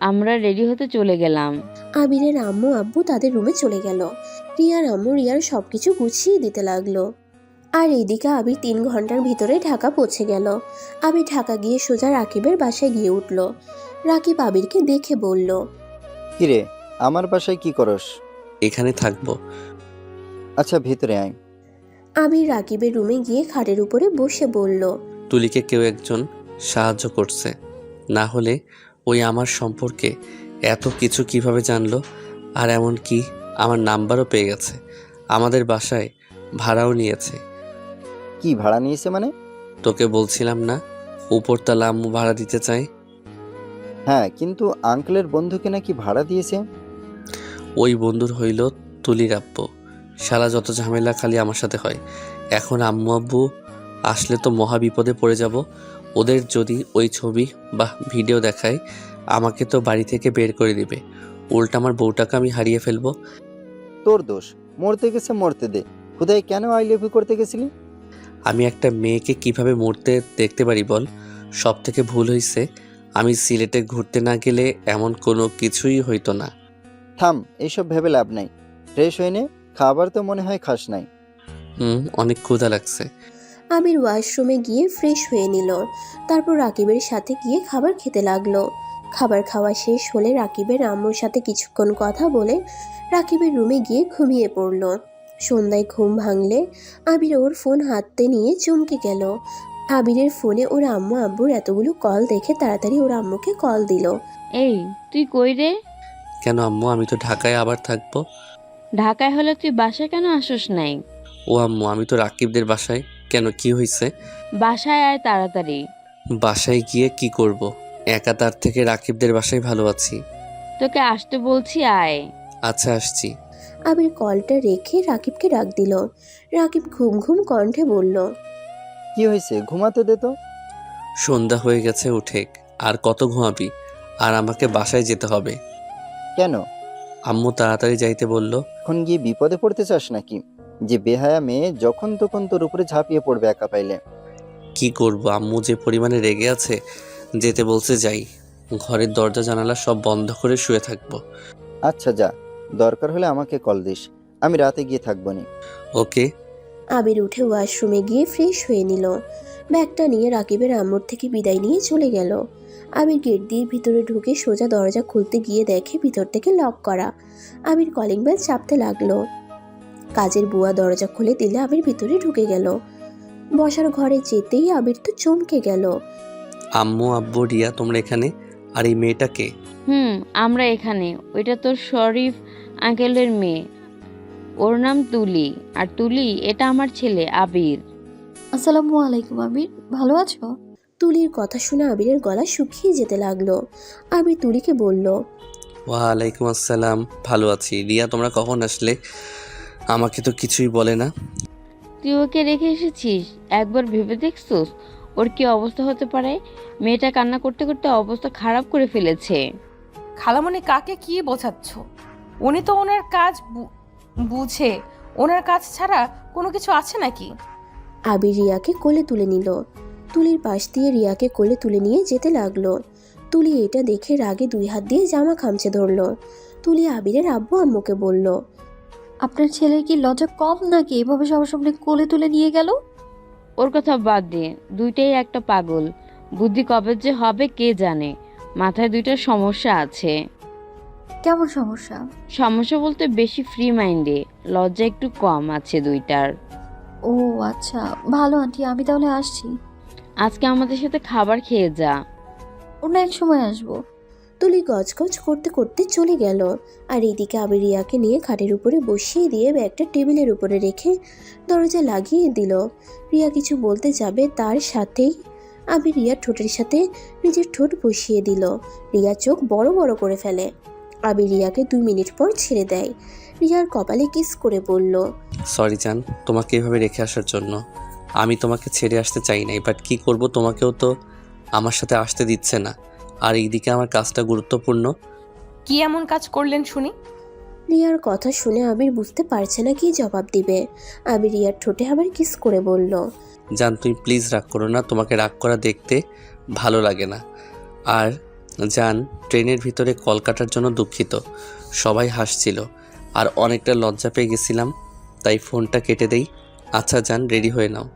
আমরা রেডি হতে চলে গেলাম। আবিরের আম্মু আব্বু তাদের রুমে চলে গেল। রিয়ার আম্মু রিয়ার সবকিছু গুছিয়ে দিতে লাগলো। আর এইদিকে আবির 3 ঘন্টার ভিতরে ঢাকা পৌঁছে গেল। আবির ঢাকা গিয়ে সোজা রাকিবের বাসায় গিয়ে উঠল। রাকিব আবিরকে দেখে বলল, কিরে, আমার বাসায় কি করস? এখানে থাকবো। আচ্ছা, ভিতরে আয়। আবির রাকিবের রুমে গিয়ে খাটের উপরে বসে বলল, তুলিকে কেউ একজন সাহায্য করছে, না হলে ওই আমার সম্পর্কে এত কিছু কিভাবে জানলো? আর এমন কি আমার নাম্বারও পেয়ে গেছে। আমাদের বাসায় ভাড়াও নিয়েছে। কি ভাড়া নিয়েছে মানে? তোকে বলছিলাম না, উপরতলা আম্মু ভাড়া দিতে চায়। হ্যাঁ, কিন্তু আঙ্কেলের বন্ধুকে নাকি ভাড়া দিয়েছে। ওই বন্ধুর হইল তুলির আব্বু। শালা যত ঝামেলা খালি আমার সাথে হয়। এখন আম্মু আব্বু আসলে তো মহা বিপদে পড়ে যাব। ওদের যদি ওই ছবি বা ভিডিও দেখায়, আমাকে তো বাড়ি থেকে বের করে দিবে। উল্টা আমার বউটাকে আমি হারিয়ে ফেলবো। তোর দোষ, মরতে গেছে মরতে দে। খুদাই কেন আই লাভ ইউ করতে গেছিলি? আমি একটা মেয়েকে কিভাবে মরতে দেখতে পারি বল? সব থেকে ভুল হয়েছে, আমি সিলেটে ঘুরতে না গেলে এমন কোনো কিছুই হইতো না। থাম, এইসব ভেবে লাভ নাই। ফ্রেশ হয়ে নে, খাবার তো মনে হয় খাস নাই। অনেক ক্ষুধা লাগছে। আবির ওয়াশরুমে গিয়ে ফ্রেশ হয়ে নিল। তারপর রাকিবের সাথে গিয়ে খাবার খেতে লাগলো। খাবার খাওয়া শেষ হলে রাকিবের আম্মুর সাথে কিছুক্ষণ কথা বলে রাকিবের রুমে গিয়ে ঘুমিয়ে পড়ল। সন্ধ্যায় ঘুম ভাঙলে আবির ওর ফোন হাতে নিয়ে চমকে গেল। আবিরের ফোনে ওর আম্মু আব্বুর এতগুলো কল দেখে তাড়াতাড়ি ওর আম্মুকে কল দিল। এই, তুই কই রে? কেন আম্মু, আমি তো ঢাকায় আবার থাকবো। ঢাকায় হলে তুই বাসায় কেন আসোস নাই? ও আম্মু, আমি তো রাকিবদের বাসায়। কেন, কি হয়েছে? বাসায় আয় তাড়াতাড়ি। বাসায় গিয়ে কি করব? একা, তার থেকে রাকিবদের বাসায় ভালো আছি। তোকে আসতে বলছি, আয়। আচ্ছা, আসছি। আবির কলটা রেখে রাকিবকে ডাক দিল। রাকিব ঘুম ঘুম কণ্ঠে বলল, কি হয়েছে? ঘুমাতে দে তো। সন্ধ্যা হয়ে গেছে, উঠেক। আর কত ঘুমাবি? আর আমাকে বাসায় যেতে হবে। কেন? আম্মু তাড়াতাড়ি যাইতে বলল। এখন গিয়ে বিপদে পড়তে চাস নাকি? যে বেহায়া মেয়ে যখন তখন তোর উপরে ঝাঁপিয়ে পড়বে একা পাইলে। কি করব, আম্মু যে পরিমাণে রেগে আছে, যেতে বলছে যাই। ঘরের দরজা জানালা সব বন্ধ করে শুয়ে থাকবো। আচ্ছা যা, দরকার হলে আমাকে কল দিস, আমি রাতে গিয়ে থাকবো নি। ওকে। আবির উঠে ওয়াশরুমে গিয়ে ফ্রেশ হয়ে নিল। ব্যাগটা নিয়ে রাকিবের আম্মুর থেকে বিদায় নিয়ে চলে গেল। আবির গেট দিয়ে ভিতরে ঢুকে সোজা দরজা খুলতে গিয়ে দেখে ভিতর থেকে লক করা। আবির কলিং বেল চাপতে লাগলো। কাজের বুয়া দরজা খুলে দিলে আবির ভিতরে ঢুকে গেল। বসার ঘরে যেতেই আবির তো চমকে গেল। আম্মু আব্বু রিয়া, তোমরা এখানে? আর এই মেয়েটাকে? আমরা এখানে। ওইটা তোর শরীফ আঙ্কেলের মেয়ে, ওর নাম তুলি। আর তুলি, এটা আমার ছেলে আবির। আসসালামু আলাইকুম আবির, ভালো আছো? তুলির কথা শুনে আবিরের গলা শুকিয়ে যেতে লাগলো। আবির তুলিকে বলল, ওয়ালাইকুম আসসালাম, ভালো আছি। রিয়া, তোমরা কখন আসলে? আমাকে তো কিছুই বলে না। তুই ওকে রেখে এসেছিস? একবার ভেবে দেখছোস ওর কি অবস্থা হতে পারে? মেয়েটা কান্না করতে করতে অবস্থা খারাপ করে ফেলেছে। খালামণি, কাকে কি বোঝাচ্ছ? উনি তো ওনার কাজ বুঝে। ওনার কাজ ছাড়া কোনো কিছু আছে নাকি? আবির রিয়াকে কোলে তুলে নিল। তুলির পাশ দিয়ে রিয়াকে কোলে তুলে নিয়ে যেতে লাগলো। তুলি এটা দেখে রাগে 2 হাত দিয়ে জামা খামচে ধরলো। তুলি আবিরের আব্বু আম্মুকে বলল, আপনার ছেলের কি লজ্জা কম নাকি এভাবে সবার সামনে কোলে তুলে নিয়ে গেল? ওর কথা বাদ দে, দুইটাই একটা পাগল। বুদ্ধি কবে যে হবে কে জানে। মাথায় দুইটা সমস্যা আছে। কেমন সমস্যা? সমস্যা বলতে বেশি ফ্রি মাইন্ডে, লজ্জা একটু কম আছে দুইটার। ও আচ্ছা, ভালো আন্টি, আমি তাহলে আসছি। আজকে আমাদের সাথে খাবার খেয়ে যা। অন্য এক সময় আসবো। তুলি গজগজ করতে করতে চলে গেল। আর এদিকে আবির রিয়াকে নিয়ে খাটের উপরে বসিয়ে দিয়ে ব্যাগটা টেবিলের উপরে রেখে দরজা লাগিয়ে দিল। রিয়া কিছু বলতে যাবে তার সাথেই আবির রিয়ার ঠোঁটের সাথে নিজের ঠোঁট বসিয়ে দিল। রিয়া চোখ বড় বড় করে ফেলে। আবির রিয়াকে 2 মিনিট পর ছেড়ে দেয়। রিয়ার কপালে কিস করে বলল, সরি জান, তোমাকে এভাবে রেখে আসার জন্য। আমি তোমাকে ছেড়ে আসতে চাই নাই, বাট কী করব, তোমাকেও তো আমার সাথে আসতে দিচ্ছে না। আর এইদিকে আমার কাজটা গুরুত্বপূর্ণ। কি এমন কাজ করলেন শুনি? রিয়ার কথা শুনে আবির বুঝতে পারছে না কি জবাব দিবে। আবির রিয়ার ঠোঁটে আবার কিস করে বলল, জান তুমি প্লিজ রাগ করো না, তোমাকে রাগ করা দেখতে ভালো লাগে না। আর জান, ট্রেনের ভিতরে কল কাটার জন্য দুঃখিত। সবাই হাসছিল আর অনেকটা লজ্জা পেয়ে গেছিলাম, তাই ফোনটা কেটে দেই। আচ্ছা জান, রেডি হয়ে নাও,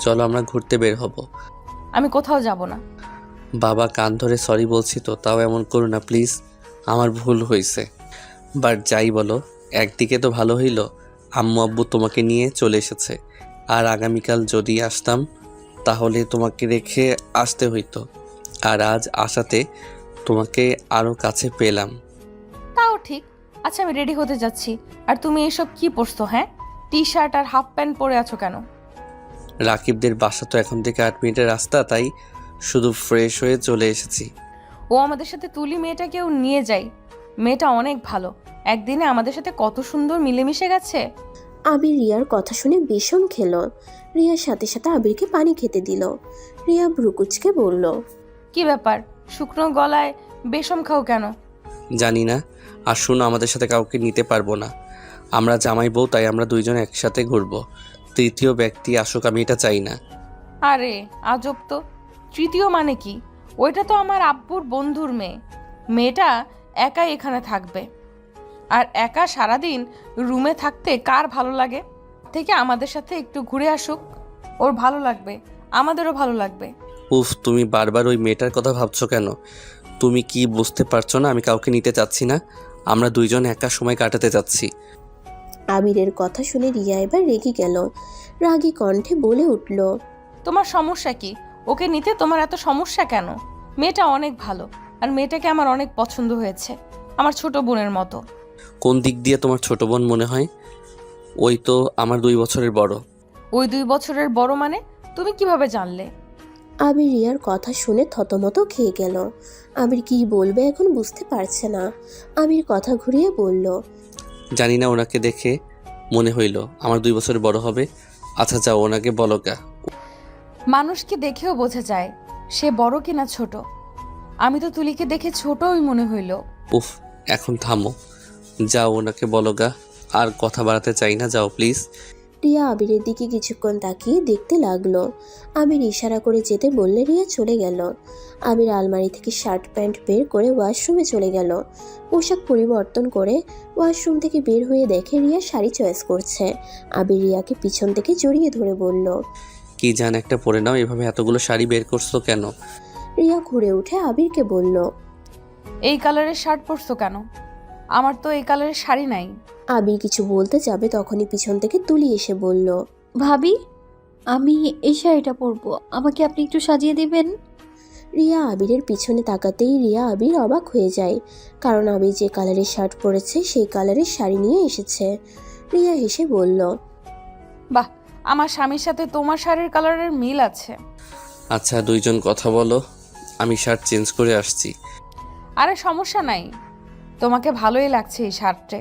চলো আমরা ঘুরতে বের হব। আমি কোথাও যাব না। বাবা কান ধরে সরি বলছি তো, তাও এমন করো না প্লিজ, আমার ভুল হয়েছে। বাট যাই বলো, একদিকে তো ভালো হইল আম্মু আব্বু তোমাকে নিয়ে চলে এসেছে। আর আগামীকাল যদি আসতাম তাহলে তোমাকে রেখে আসতে হইতো। আর আজ আসাতে তোমাকে আরও কাছে পেলাম। তাও ঠিক। আচ্ছা, আমি রেডি হতে যাচ্ছি। আর তুমি এসব কি পরছো? হ্যাঁ, টি শার্ট আর হাফ প্যান্ট পরে আছো কেন? রাকিবদের বাসা তো এখন থেকে 8 মিনিটের রাস্তা, তাই শুধু ফ্রেশ হয়ে চলে এসেছি। ও আমাদের সাথে তুলি মেয়েটাকেও নিয়ে যাই। মেয়েটা অনেক ভালো, একদিনে আমাদের সাথে কত সুন্দর মিলেমিশে গেছে। আবির রিয়ার কথা শুনে বিষম খেল। রিয়ার সাথে সাথে আবিরকে পানি খেতে দিল। রিয়া ভ্রুকুচকে বলল, কি ব্যাপার, শুকনো গলায় বেসম খাও কেন? জানি না, আর শুনো, আমাদের সাথে কাউকে নিতে পারবো না। আমরা জামাই বউ, তাই আমরা দুইজন একসাথে ঘুরবো। তৃতীয় ব্যক্তি আসুক আমি এটা চাই না। আরে আজব তো, তৃতীয় মানে কি? ওইটা তো আমার আব্বুর বন্ধুর মেয়ে। মেয়েটা একাই এখানে থাকবে। আর একা সারাদিন রুমে থাকতে কার ভালো লাগে? থেকে আমাদের সাথে একটু ঘুরে আসুক, ওর ভালো লাগবে, আমাদেরও ভালো লাগবে। উফ, তুমি বারবার ওই মেয়েটার কথা ভাবছো কেন? তুমি কি বুঝতে পারছো না আমি কাউকে নিতে চাচ্ছি না? আমরা দুইজন একা সময় কাটাতে চাচ্ছি। আবিরের কথা শুনে রিয়া এবার রেগে গেল। রাগী কণ্ঠে বলে উঠল, তোমার সমস্যা কি? ওকে নিতে তোমার এত সমস্যা কেন? মেয়েটা অনেক ভালো, আর মেয়েটাকে আমার অনেক পছন্দ হয়েছে, আমার ছোট বোনের মতো। কোন দিক দিয়ে তোমার ছোট বোন মনে হয়? ওই তো আমার 2 বছরের বড়। ওই 2 বছরের বড় মানে? তুমি কিভাবে জানলে? আবির রিয়ার কথা শুনে থতমত খেয়ে গেল। আবির কি বলবে এখন বুঝতে পারছে না। আবির কথা ঘুরিয়ে বলল, জানি না, ওনাকে দেখে মনে হইল আমার 2 বছরের বড় হবে। আচ্ছা যাও, ওনাকে বলো গা। মানুষকে দেখেও বোঝা যায় সে বড় কিনা ছোট। আমি তো তুলিকে দেখে ছোটই মনে হইল। উফ, এখন থামো, যাও ওনাকে বলো গা। আর কথা বাড়াতে চাই না, যাও প্লিজ। রিয়া আবিরের দিকে কিছুক্ষণ তাকিয়ে দেখতে লাগলো। আবির ইশারা করে যেতে বললে রিয়া চলে গেল। আবির আলমারি থেকে শার্ট প্যান্ট বের করে ওয়াশরুমে চলে গেল। পোশাক পরিবর্তন করে ওয়াশরুম থেকে বের হয়ে দেখে রিয়া শাড়ি চয়েস করছে। আবির রিয়াকে পিছন থেকে জড়িয়ে ধরে বলল, কি জান, একটা পরে নাও, এভাবে এতগুলো শাড়ি বের করছো কেন? রিয়া ঘুরে উঠে আবিরকে বলল, এই কালারের শার্ট পরছো কেন? আমার তো এই কালারের শাড়ি নাই। আবির কিছু বলতে যাবে তখনই পিছন থেকে তুলি এসে বলল, ভাবি, আমি এই শাড়িটা পরবো, আমাকে আপনি একটু সাজিয়ে দিবেন? রিয়া আবিরের পিছনে তাকাতেই রিয়া আবির অবাক হয়ে যায়, কারণ আবির যে কালারের শার্ট পরেছে সেই কালারের শাড়ি নিয়ে এসেছে। রিয়া হেসে বলল, বাহ, আমার স্বামীর সাথে তোমার শাড়ির কালারের মিল আছে। আচ্ছা দুইজন কথা বলো, আমি শার্ট চেঞ্জ করে আসছি। আরে সমস্যা নাই, তোমাকে ভালোই লাগছে এই শার্টে।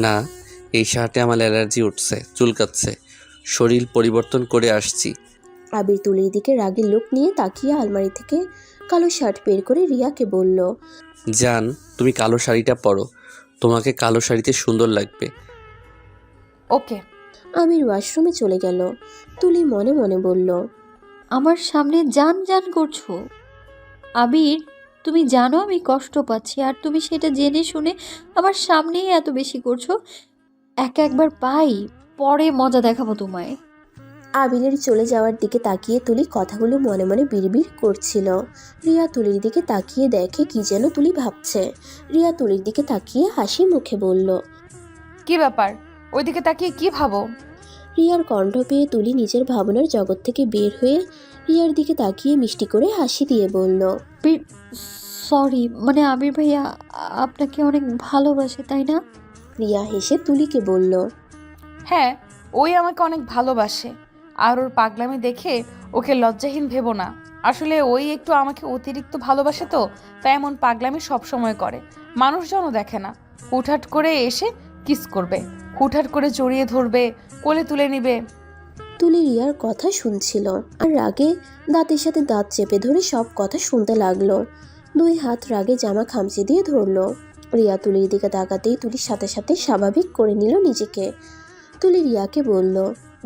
না, এই শার্টে আমার অ্যালার্জি উঠছে, চুলকাচ্ছে, শরীর পরিবর্তন করে আসছি। আবির তুলির দিকে রাগী লোক নিয়ে তাকিয়ে আলমারি থেকে কালো শার্ট বের করে রিয়াকে বলল, জান, তুমি কালো শাড়িটা পরো, তোমাকে কালো শাড়িতে সুন্দর লাগবে। ওকে। আবির ওয়াশরুমে চলে গেল। তুলি মনে মনে বলল, আমার সামনে জান জান করছো। আবির, তুমি জানো আমি কষ্ট পাচ্ছি, আর তুমি সেটা জেনে শুনে আমার সামনেই এত বেশি করছো। একবার পাই, পরে মজা দেখাবো তোমায়। আবিরের চলে যাওয়ার দিকে তাকিয়ে তুলি কথাগুলো মনে মনে বিড়বিড় করছিল। রিয়া তুলির দিকে তাকিয়ে দেখে কি যেন তুলি ভাবছে। রিয়া তুলির দিকে তাকিয়ে হাসি মুখে বলল, কি ব্যাপার, ওইদিকে তাকিয়ে কি ভাবো? রিয়ার কণ্ঠ পেয়ে তুলি নিজের ভাবনার জগৎ থেকে বের হয়ে রিয়ার দিকে তাকিয়ে মিষ্টি করে হাসি দিয়ে বলল, সরি, মানে আবির ভাইয়া আপনাকে অনেক ভালোবাসে, তাই না? রিয়া হেসে তুলিকে বলল, হ্যাঁ, ওই আমাকে অনেক ভালোবাসে। আর ওর পাগলামি দেখে ওকে লজ্জাহীন ভেবো না। আসলে ওই একটু আমাকে অতিরিক্ত ভালোবাসে তো, তাই এমন পাগলামি সবসময় করে। মানুষজনও দেখে না, হুটহাট করে এসে কিস করবে, হুটহাট করে জড়িয়ে ধরবে, কোলে তুলে নিবে। তুলি রিয়ার কথা শুনছিল আর রাগে দাঁতের সাথে দাঁত চেপে ধরে সব কথা শুনতে লাগলো। 2 হাত রাগে জামা খামচে দিয়ে ধরলো। রিয়া তুলির দিকে তাকাতেই তুলির সাথে সাথে স্বাভাবিক করে নিল নিজেকে। তুলি রিয়াকে বলল,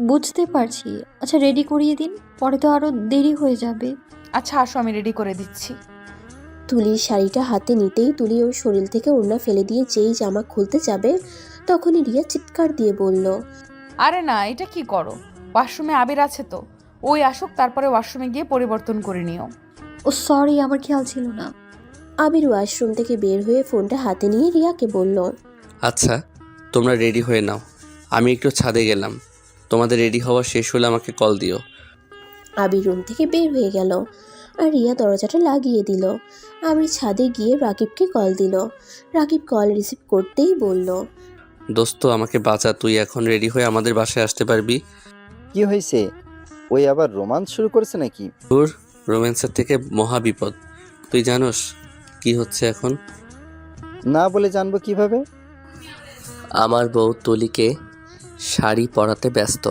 বুঝতে পারছি। আচ্ছা, রেডি করিয়ে দিন, পরে তো আরও দেরি হয়ে যাবে। আচ্ছা আসো, আমি রেডি করে দিচ্ছি। তুলির শাড়িটা হাতে নিতেই তুলি ওর শরীর থেকে ওড়না ফেলে দিয়ে যেই জামা খুলতে যাবে তখনই রিয়া চিৎকার দিয়ে বলল, আরে না, এটা কি করো? ওয়াশরুমে আবির আছে তো, ওই আসুক, তারপরে ওয়াশরুমে গিয়ে পরিবর্তন করে নিও। ও সরি, আমার খেয়াল ছিল না। আবির ওয়াশরুম থেকে বের হয়ে ফোনটা হাতে নিয়ে রিয়াকে বলল, আচ্ছা, তোমরা রেডি হয়ে নাও, আমি একটু ছাদে গেলাম। তোমাদের রেডি হওয়া শেষ হলে আমাকে কল দিও। আবির রুম থেকে বের হয়ে গেল আর রিয়া দরজাটা লাগিয়ে দিল। আবির ছাদে গিয়ে রাকিবকে কল দিল। রাকিব কল রিসিভ করতেই বলল, দোস্ত, আমাকে বাঁচা, তুই এখন রেডি হয়ে আমাদের বাসায় আসতে পারবি? কি হয়েছে? ওই আবার রোমান্স শুরু করেছে নাকি? তোর রোম্যান্সের থেকে মহা বিপদ। তুই জানোস কি হচ্ছে এখন? না বলে জানবো কিভাবে? আমার বউ তুলিকে শাড়ি পরাতে ব্যস্ত।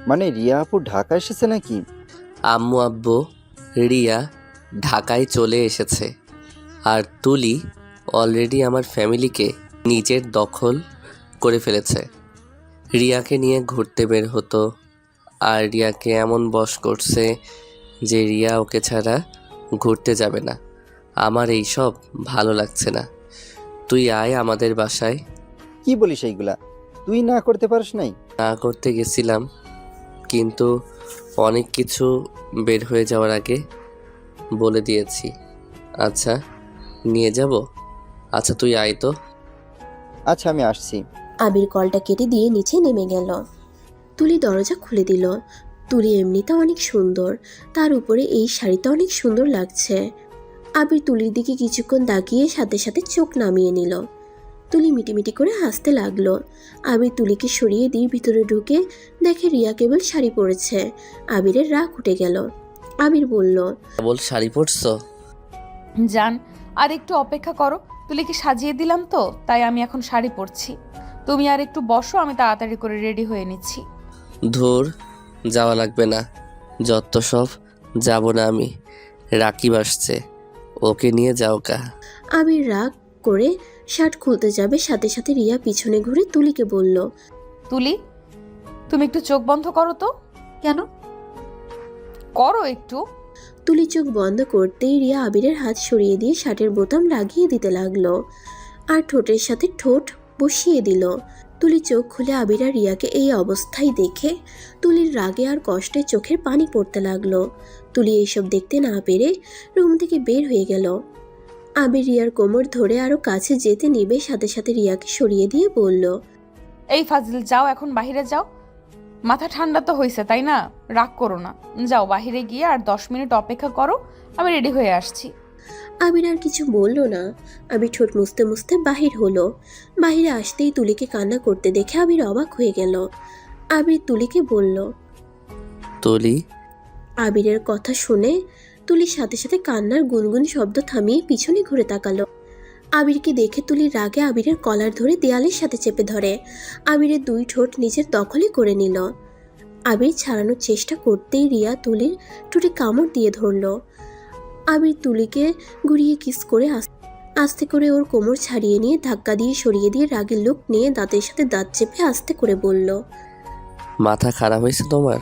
মানে রিয়া আপু ঢাকা এসেছে নাকি? আম্মু আব্বু রিয়া ঢাকায় চলে এসেছে, আর তুলি অলরেডি আমার ফ্যামিলিকে নিজের দখল করে ফেলেছে। রিয়াকে নিয়ে ঘুরতে বের হতো, আর রিয়াকে এমন বশ করছে যে রিয়া ওকে ছাড়া ঘুরতে যাবে না। আমার এই সব ভালো লাগছে না। তুই আয় আমাদের বাসায়। কি বলিস এইগুলা? তুই না করতে পারিস নাই? না করতে গেছিলাম, কিন্তু অনেক কিছু বের হয়ে যাওয়ার আগে বলে দিয়েছি। আচ্ছা, নিয়ে যাব? আচ্ছা, তুই আয় তো। আচ্ছা, আমি আসছি। আবির কলটা কেটে দিয়ে নিচে নেমে গেল। তুলি দরজা খুলে দিল। তুলি এমনিতে অনেক সুন্দর, তার উপরে এই শাড়িটা অনেক সুন্দর লাগছে। আবির তুলির দিকে কিছুক্ষণ তাকিয়ে সাথে সাথে চোখ নামিয়ে নিল। তুলি মিটিমিটি করে হাসতে লাগলো। আবির তুলিকে সরিয়ে দিয়ে ভিতরে ঢুকে দেখে রিয়া কেবল শাড়ি পরেছে। আবিরের রাগ উঠে গেল। আবির বলল, বল, শাড়ি পরছো? জান, আর একটু অপেক্ষা করো, তুলিকে সাজিয়ে দিলাম তো, তাই আমি এখন শাড়ি পরছি। তুমি আর একটু বসো, আমি তাড়াতাড়ি করে রেডি হয়ে নিচ্ছি। ধুর, যাওয়া লাগবে না, যত সব যাব না আমি। রাকিব আসছে, ওকে নিয়ে যাও কা। আবির রাগ করে শার্ট খুলতে যাবে, সাথে সাথে রিয়া পিছনে ঘুরে তুলিকে বলল, তুলি, তুমি একটু চোখ বন্ধ করো তো। কেন? করো একটু। তুলি চোখ বন্ধ করতেই রিয়া আবিরের হাত সরিয়ে দিয়ে শার্টের বোতাম লাগিয়ে দিতে লাগলো আর ঠোঁটের সাথে ঠোঁট বসিয়ে দিল। তুলি চোখ খুলে আবির আর রিয়াকে এই অবস্থায় দেখে তুলির রাগে আর কষ্টে চোখের পানি পড়তে লাগলো। তুলি এইসব দেখতে না পেরে রুম থেকে বের হয়ে গেল। আবির রিয়ার কোমর ধরে আরো কাছে যেতে নিবে, সাথে সাথে রিয়াকে সরিয়ে দিয়ে বলল, এই ফাজিল, যাও এখন বাহিরে যাও। মাথা ঠান্ডা তো হয়েছে, তাই না? রাগ করো না, যাও বাহিরে গিয়ে আর 10 মিনিট অপেক্ষা করো, আমি রেডি হয়ে আসছি। আবির আর কিছু বলল না। আবির ঠোঁট মুছতে মুছতে বাহির হলো। বাহিরে আসতেই তুলিকে কান্না করতে দেখে আবির অবাক হয়ে গেল। আবির তুলিকে বলল, তুলি। আবিরের কথা শুনে তুলির সাথে সাথে কান্নার গুনগুন শব্দ থামিয়ে পিছনে ঘুরে তাকালো। আবিরকে দেখে তুলির রাগে আবিরের কলার ধরে দেয়ালের সাথে চেপে ধরে। আবিরের 2 ঠোঁট নিজের দখলে করে নিল। আবির ছাড়ানোর চেষ্টা করতেই রিয়া তুলির ঠোঁটে কামড় দিয়ে ধরল। আবির তুলিকে ঘুরিয়ে কিস করে আস্তে করে ওর কোমর ছাড়িয়ে নিয়ে ধাক্কা দিয়ে সরিয়ে দিয়ে রাগের লোক নিয়ে দাঁতের সাথে দাঁত চেপে আস্তে করে বলল, মাথা খারাপ হয়েছে তোমার?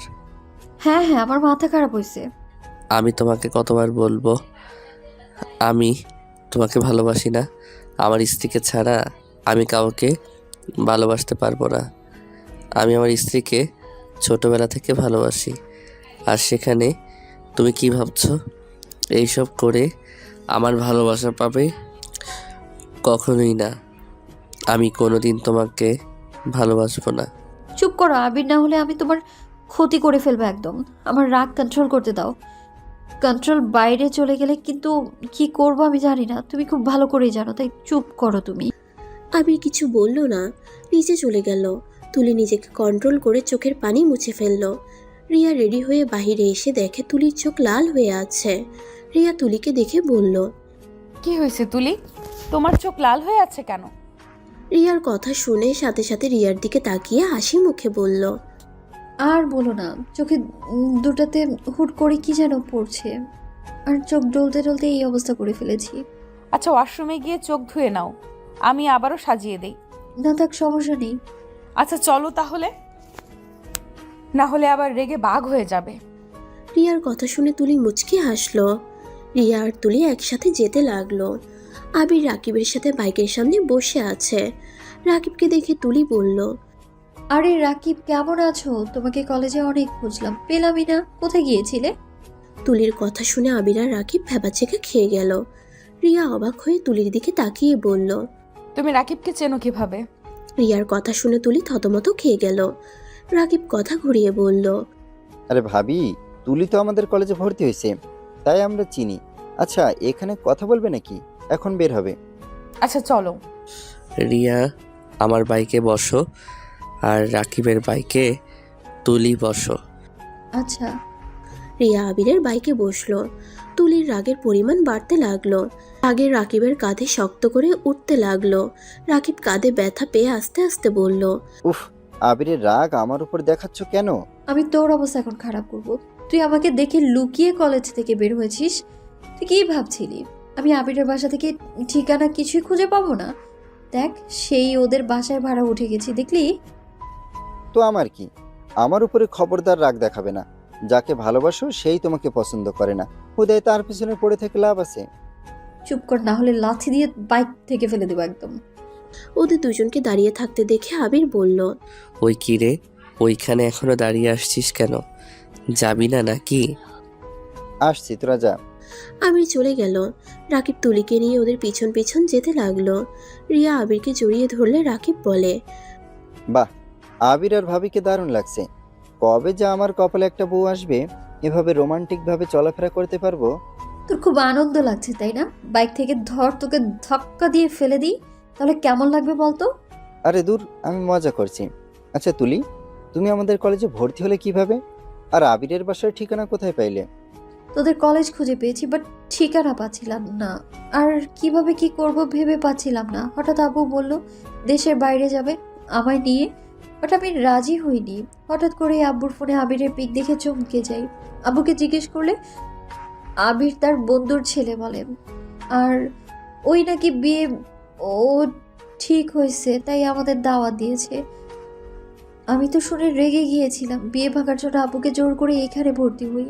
হ্যাঁ হ্যাঁ, আমার মাথা খারাপ হয়েছে। আমি তোমাকে কতবার বলবো আমি তোমাকে ভালোবাসি না? আমার স্ত্রীকে ছাড়া আমি কাউকে ভালোবাসতে পারবো না। আমি আমার স্ত্রীকে ছোটবেলা থেকে ভালোবাসি। আর সেখানে তুমি কি ভাবছো এইসব করে আমার ভালোবাসা পাবে? কখনোই না। আমি কোনোদিন তোমাকে ভালোবাসবো না। চুপ করো আবির, না হলে আমি তোমার ক্ষতি করে ফেলবো একদম। আমার রাগ কন্ট্রোল করতে দাও। কন্ট্রোল বাইরে চলে গেলে কিন্তু কি করবো আমি জানি না, তুমি খুব ভালো করেই জানো, তাই চুপ করো তুমি। আবির কিছু বলল না, নিচে চলে গেল। তুলি নিজেকে কন্ট্রোল করে চোখের পানি মুছে ফেলল। রিয়া রেডি হয়ে বাইরে এসে দেখে তুলির চোখ লাল হয়ে আছে। রিয়া তুলিকে দেখে বলল, কি হয়েছে তুলি, তোমার চোখ লাল হয়ে আছে কেন? রিয়ার কথা শুনে সাথে সাথে রিয়ার দিকে তাকিয়ে হাসি মুখে বলল, আর বলো না, চোখে দুটাতে হুট করে কি যেন পড়ছে, আর চোখ ডলতে ডলতে এই অবস্থা করে ফেলেছি। আচ্ছা ওয়াশরুমে গিয়ে চোখ ধুয়ে নাও, আমি আবারও সাজিয়ে দেই। না থাক, সমস্যা নেই। আচ্ছা চলো তাহলে, না হলে আবার রেগে বাঘ হয়ে যাবে। রিয়ার কথা শুনে তুলি মুচকি হাসলো। রিয়া আর তুলি একসাথে যেতে লাগলো। আবির রাকিবের সাথে বাইকের সামনে বসে আছে। রাকিবকে দেখে তুলি বলল, আরে রাকিব, কেমন আছো? তোমাকে কলেজে অনেক খুঁজলাম, পেলামই না, কোথায় গিয়েছিলে? তুলির কথা শুনে আবির আর রাকিব ভ্যাবাচেকে খেয়ে গেল। রিয়া অবাক হয়ে তুলির দিকে তাকিয়ে বলল, তুমি রাকিবকে চেনো কিভাবে? রিয়ার কথা শুনে তুলি থতমত খেয়ে গেল। রাকিব কথা ঘুরিয়ে বলল, আরে ভাবি, তুলি তো আমাদের কলেজে ভর্তি হয়েছে, তাই আমরা চিনি। আচ্ছা এখানে কথা বলবে নাকি? এখন বের হবে। আচ্ছা চলো। রিয়া আমার বাইকে বসো, আর রাকিবের বাইকে তুলি বসো। আচ্ছা। রিয়া আবিরের বাইকে বসলো। তুলির রাগের পরিমাণ বাড়তে লাগলো। আগে রাকিবের কাঁধে শক্ত করে উঠতে লাগলো। রাকিব কাঁধে ব্যথা পেয়ে আস্তে আস্তে বলল, উফ, আবিরের রাগ আমার উপর দেখাচ্ছ কেন? আমি তোর অবস্থা এখন খারাপ করব? তুই আমাকে দেখে লুকিয়ে কলেজ থেকে বের হয়েছিস। তুই কি ভাবছিলি আমি আবিরের বাসা থেকে ঠিকানা কিছুই খুঁজে পাবো না? দেখ, সেই ওদের বাসায় ভাড়া উঠে গেছি, দেখলি? তো আমার কি? আমার উপরে খবরদার রাগ দেখাবে না। যাকে ভালোবাসো সেই তোমাকে পছন্দ করে না, হুদায় তার পিছনে পড়ে থেকে লাভ আছে? চুপ কর, না হলে লাথি দিয়ে বাইক থেকে ফেলে দেবো একদম। ওদের দুজনকে দাঁড়িয়ে থাকতে দেখে আবির বলল, ওই কি রে, ওইখানে এখনো দাঁড়িয়ে আসছিস কেন? যাবি না নাকি? আসছি, তোরা যা। আবির চলে গেল। রাকিব তুলিকে নিয়ে ওদের পিছন পিছন যেতে লাগলো। রিয়া আবিরকে জড়িয়ে ধরলে রাকিব বলে, বাহ, আবির আর ভাবিকে দারুণ লাগছে। কবে যে আমার কপালে একটা বউ আসবে, এভাবে রোমান্টিক ভাবে চলাফেরা করতে পারবো। তোর খুব আনন্দ লাগছে তাই না? বাইক থেকে ধর, তোকে ধাক্কা দিয়ে ফেলে দিই, তাহলে কেমন লাগবে বলতো? আরে দূর, আমি মজা করছি। আচ্ছা তুলি, তুমি আমাদের কলেজে ভর্তি হলে কিভাবে? আর আবিরের বাসার ঠিকানা কোথায় পাইলে? তোদের কলেজ খুঁজে পেয়েছি, বাট ঠিকানা পাচ্ছিলাম না। আর কিভাবে কি করব ভেবে পাচ্ছিলাম না। হঠাৎ আব্বু বলল দেশের বাইরে যাবে আমায় নিয়ে, বাট আমি রাজি হইনি। হঠাৎ করে আব্বুর ফোনে আবিরের পিক দেখে চমকে যাই। আব্বুকে জিজ্ঞেস করলে আবির তার বন্ধুর ছেলে বলে, আর ওই নাকি বিয়ে ও ঠিক হয়েছে, তাই আমাদের দাওয়াত দিয়েছে। আমি তো শুনে রেগে গিয়েছিলাম। বিয়ে ভাঙার জন্য আব্বুকে জোর করে এখানে ভর্তি হই।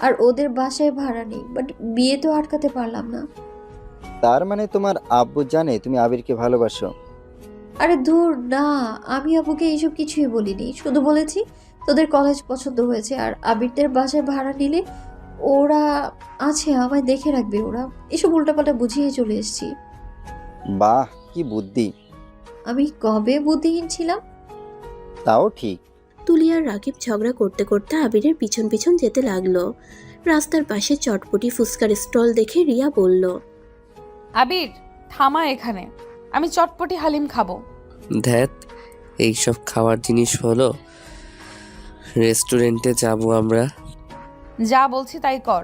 আর ওদের বাসায় ভাড়া নেই, বাট বিয়ে তো আটকাতে পারলাম না। তার মানে তোমার আব্বু জানে তুমি আবিরকে ভালোবাসো? আরে ধুর না, আমি আব্বুকে এইসব কিছুই বলিনি। শুধু বলেছি তোদের কলেজ পছন্দ হয়েছে, আর আবিরদের বাসায় ভাড়া নিলে ওরা আছে, আমায় দেখে রাখবে ওরা। এসব উল্টাপাল্টা বুঝিয়ে চলে এসেছি। বাহ, কি বুদ্ধি! আমি কবে বুদ্ধিহীন ছিলাম? তাও ঠিক। তুলি আর রাকিব ঝগড়া করতে করতে আবিরের পিছন পিছন যেতে লাগলো। রাস্তার পাশে চটপটি ফুচকার স্টল দেখে রিয়া বলল, আবির থামা এখানে, আমি চটপটি হালিম খাবো। ধ্যাত, এইসব খাওয়ার জিনিস হলো? রেস্টুরেন্টে যাব আমরা। যা বলছি তাই কর,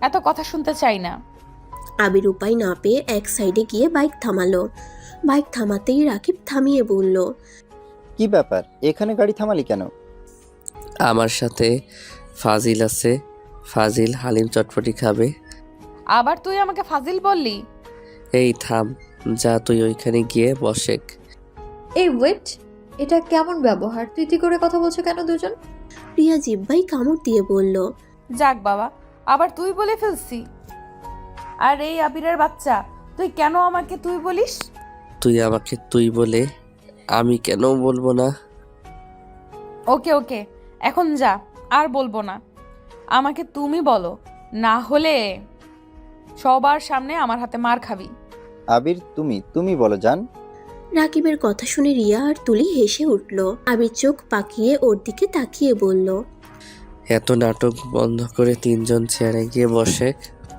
এত কথা শুনতে চাই না। আবির উপায় না পেয়ে এক সাইডে গিয়ে বাইক থামালো। বাইক থামাতেই রাকিব থামিয়ে বলল, কি ব্যাপার, এখানে গাড়ি থামালি কেন? আমার সাথে ফাজিল আছে, ফাজিল হালিম চটপটি খাবে। আবার তুই আমাকে ফাজিল বললি? এই থাম, যা তুই ওইখানে গিয়ে বসেক। এই ওয়েট, এটা কেমন ব্যবহার? তুই তুই করে কথা বলছো কেন দুজন? রিয়া জিব্বাই কামড় দিয়ে বলল, যাক বাবা, আবার তুই বলে ফেলছি। আর এই আবিরের বাচ্চা, তুই কেন আমাকে তুই বলিস? তুই আমাকে তুই বলে আমি কেন বলবো না? ওকে ওকে, এখন যা, আর বলবো না। আমাকে তুমি বলো, না হলে সবার সামনে আমার হাতে মার খাবি। আবির, তুমি বলো জান। রাকিবের কথা শুনে রিয়া আর তুলি হেসে উঠল। আবির চোখ পাকিয়ে ওর দিকে তাকিয়ে বলল, এত নাটক বন্ধ করে 3জন চেয়ারে গিয়ে বসে,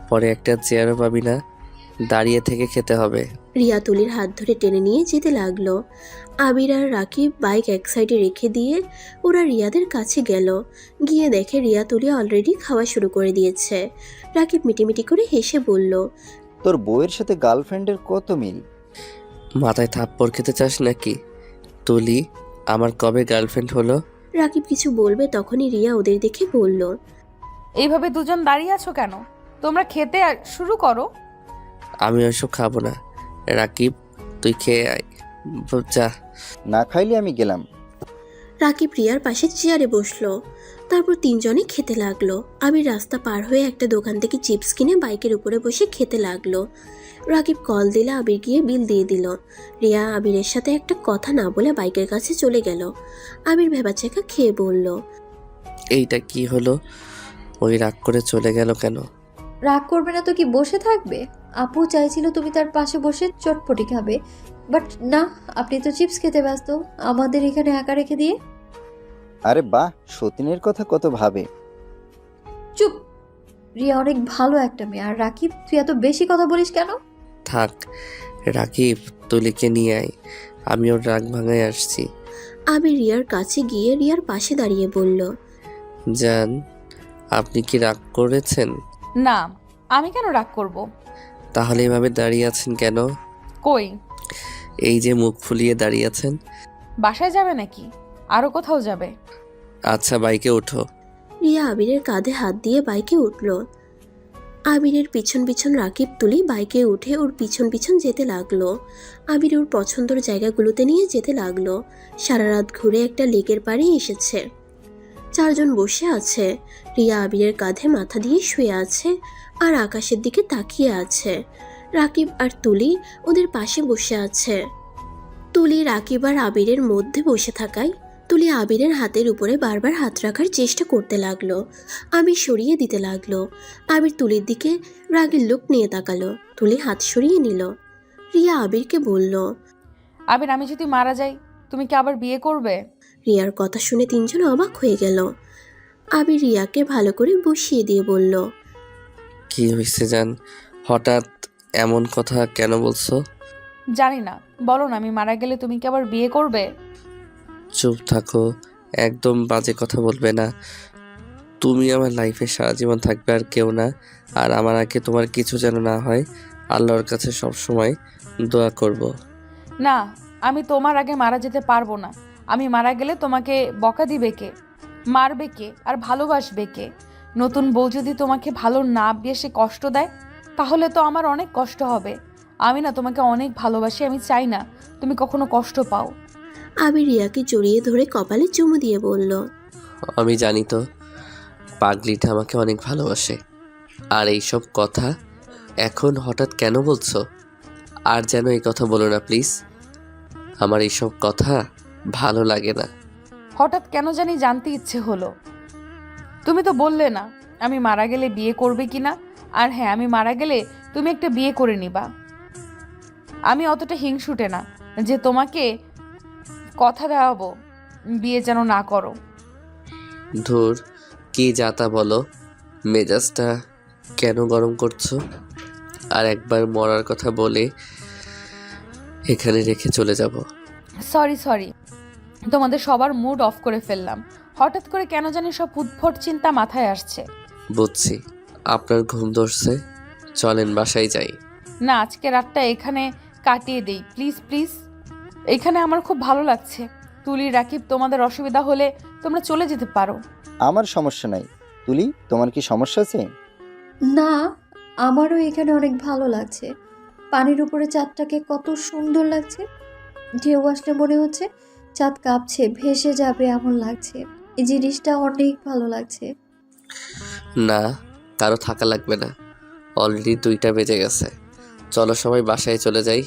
পরে একটা চেয়ারও পাবি না, দাঁড়িয়ে থেকে খেতে হবে। রিয়া তুলির হাত ধরে টেনে নিয়ে যেতে লাগলো। আবির আর রাকিব বাইক এক সাইডে রেখে দিয়ে ওরা রিয়াদের কাছে গেল। গিয়ে দেখে রিয়া তুলি অলরেডি খাওয়া শুরু করে দিয়েছে। রাকিব মিটিমিটি করে হেসে বলল, তোর বউয়ের সাথে গার্লফ্রেন্ডের কত মিল। মাথায় থাপ্পড় খেতে চাস নাকি? তুলি, আমার কবে গার্লফ্রেন্ড হলো? রাকিব কিছু বলবে তখনই রিয়া ওদের দেখে বলল, এইভাবে দুজন দাঁড়িয়ে আছো কেন? তোমরা খেতে শুরু করো। আমি ওইসব খাবো না। রাকিব, তুই খেয়ে আয়, যা। না খাইলে আমি গেলাম। রাকিব রিয়ার পাশে চেয়ারে বসলো। তারপর তিনজনে খেতে লাগলো। আবির রাস্তা পার হয়ে একটা দোকান থেকে চিপস কিনে বাইকের উপরে বসে খেতে লাগলো। রাকিব কল দিলে আবির গিয়ে বিল দিয়ে দিল। রিয়া আবিরের সাথে একটা কথা না বলে বাইকের কাছে চলে গেল। আবির ভেবাচেকা খেয়ে বলল, এইটা কি হলো? ওই রাগ করে চলে গেল কেন? রাগ করবে না তো কি বসে থাকবে? আপু চাইছিল তুমি তার পাশে বসে চটপটি খাবে, বাট না, আপনি তো চিপস খেতে ব্যস্ত, আমাদের এখানে একা রেখে দিয়ে। আরে বাহ, সতীনের কথা কত ভাবে। চুপ! রিয়া অনেক ভালো একটা মেয়ে। আর রাকিব, তুই এত বেশি কথা বলিস কেন? থাক রাকিব, তুলিকে নিয়ে আয়, আমি ওর রাগ ভাঙায় আসছি। আবির রিয়ার কাছে গিয়ে রিয়ার পাশে দাঁড়িয়ে বলল, জান, আপনি কি রাগ করেছেন? না, আমি কেন রাগ করব? তাহলে এভাবে দাঁড়িয়ে আছেন কেন? কই? এই যে মুখ ফুলিয়ে দাঁড়িয়ে আছেন। বাসায় যাবে নাকি আরো কোথাও যাবে? আচ্ছা, বাইকে ওঠো। রিয়া আবিরের কাঁধে হাত দিয়ে বাইকে উঠল। আবিরের পিছন পিছন রাকিব তুলি বাইকে উঠে ওর পিছন পিছন যেতে লাগলো। আবির ওর পছন্দের জায়গাগুলোতে নিয়ে যেতে লাগলো। সারা রাত ঘুরে একটা লেকের পাড়ে এসেছে। 4 জন বসে আছে। রিয়া আবিরের কাঁধে মাথা দিয়ে শুয়ে আছে আর আকাশের দিকে তাকিয়ে আছে। রাকিব আর তুলি ওদের পাশে বসে আছে। তুলি রাকিব আর আবিরের মধ্যে বসে থাকায় তুলি আবিরের হাতের উপরে বারবার হাত রাখার চেষ্টা করতে লাগলো। আবির সরিয়ে দিতে লাগলো। আবির তুলির দিকে রাগের লোক নিয়ে তাকালো। তুলি হাত সরিয়ে নিল। রিয়া আবিরকে বলল, আবির, আমি যদি মারা যাই তুমি কি আবার বিয়ে করবে? রিয়ার কথা শুনে 3 জন অবাক হয়ে গেল। আবির রিয়াকে ভালো করে বসিয়ে দিয়ে বলল, কি হয়েছে জান, হঠাৎ এমন কথা কেন বলছো? জানি না, বলো না, আমি মারা গেলে তুমি কি আবার বিয়ে করবে? চুপ থাকো, একদম বাজে কথা বলবে না। তুমি আমার লাইফে সারা জীবন থাকবে আর কেউ না। আর আমার আগে তোমার কিছু যেন না হয়, আল্লাহর কাছে সব সময় দোয়া করব। না, আমি তোমার আগে মারা যেতে পারবো না। আমি মারা গেলে তোমাকে বকা দিবে কে, মারবে কে, আর ভালোবাসবে কে? নতুন বউ যদি তোমাকে ভালো না বেশে কষ্ট দেয় তাহলে তো আমার অনেক কষ্ট হবে। আমি না তোমাকে অনেক ভালোবাসি, আমি চাই না তুমি কখনো কষ্ট পাও। আবির রিয়াকে জড়িয়ে ধরে কপালে চুমু দিয়ে বলল, আমি জানি তো, পাগলিটা আমাকে অনেক ভালোবাসে। আর এইসব কথা এখন হঠাৎ কেন বলছো? আর যেন এই কথা বলো না প্লিজ। আমার এইসব কথা ভালো লাগে না। হঠাৎ কেন জানি জানতে ইচ্ছে হলো। তুমি তো বললে না আমি মারা গেলে বিয়ে করবে কিনা। আর হ্যাঁ, আমি মারা গেলে তুমি একটা বিয়ে করে নিবা। আমি অতটা হিংসুটে না যে তোমাকে কথা দেওয়াবো বিয়ে যেন না করো। ধুর, কি যাতা বলো, মেজাজটা কেন গরম করছো? আর একবার মরার কথা বলে এখানে রেখে চলে যাব। সরি, তোমাদের সবার মুড অফ করে ফেললাম। হঠাৎ করে কেন জানি সব উদ্ভট চিন্তা মাথায় আসছে। বুঝছি, আপনার ঘুম ধরছে, চলেন বাসায় যাই। না, আজকে রাতটা এখানে কাটিয়ে দেই প্লিজ। এখানে আমার খুব ভালো লাগছে। তুলি, রাকিব, তোমাদের অসুবিধা হলে তোমরা চলে যেতে পারো। আমার সমস্যা নাই। তুলি, তোমার কি সমস্যা আছে? না, আমারও এখানে অনেক ভালো লাগছে। পানির উপরে চাঁদটাকে কত সুন্দর লাগছে। ঢেউ আসলে মনে হচ্ছে চাঁদ কাঁপছে, ভেসে যাবে এমন লাগছে। এই জিনিসটা অনেক ভালো লাগছে। না, কারো থাকা লাগবে না, অলরেডি 2টা বেজে গেছে। চলো সবাই বাসায় চলে যাই,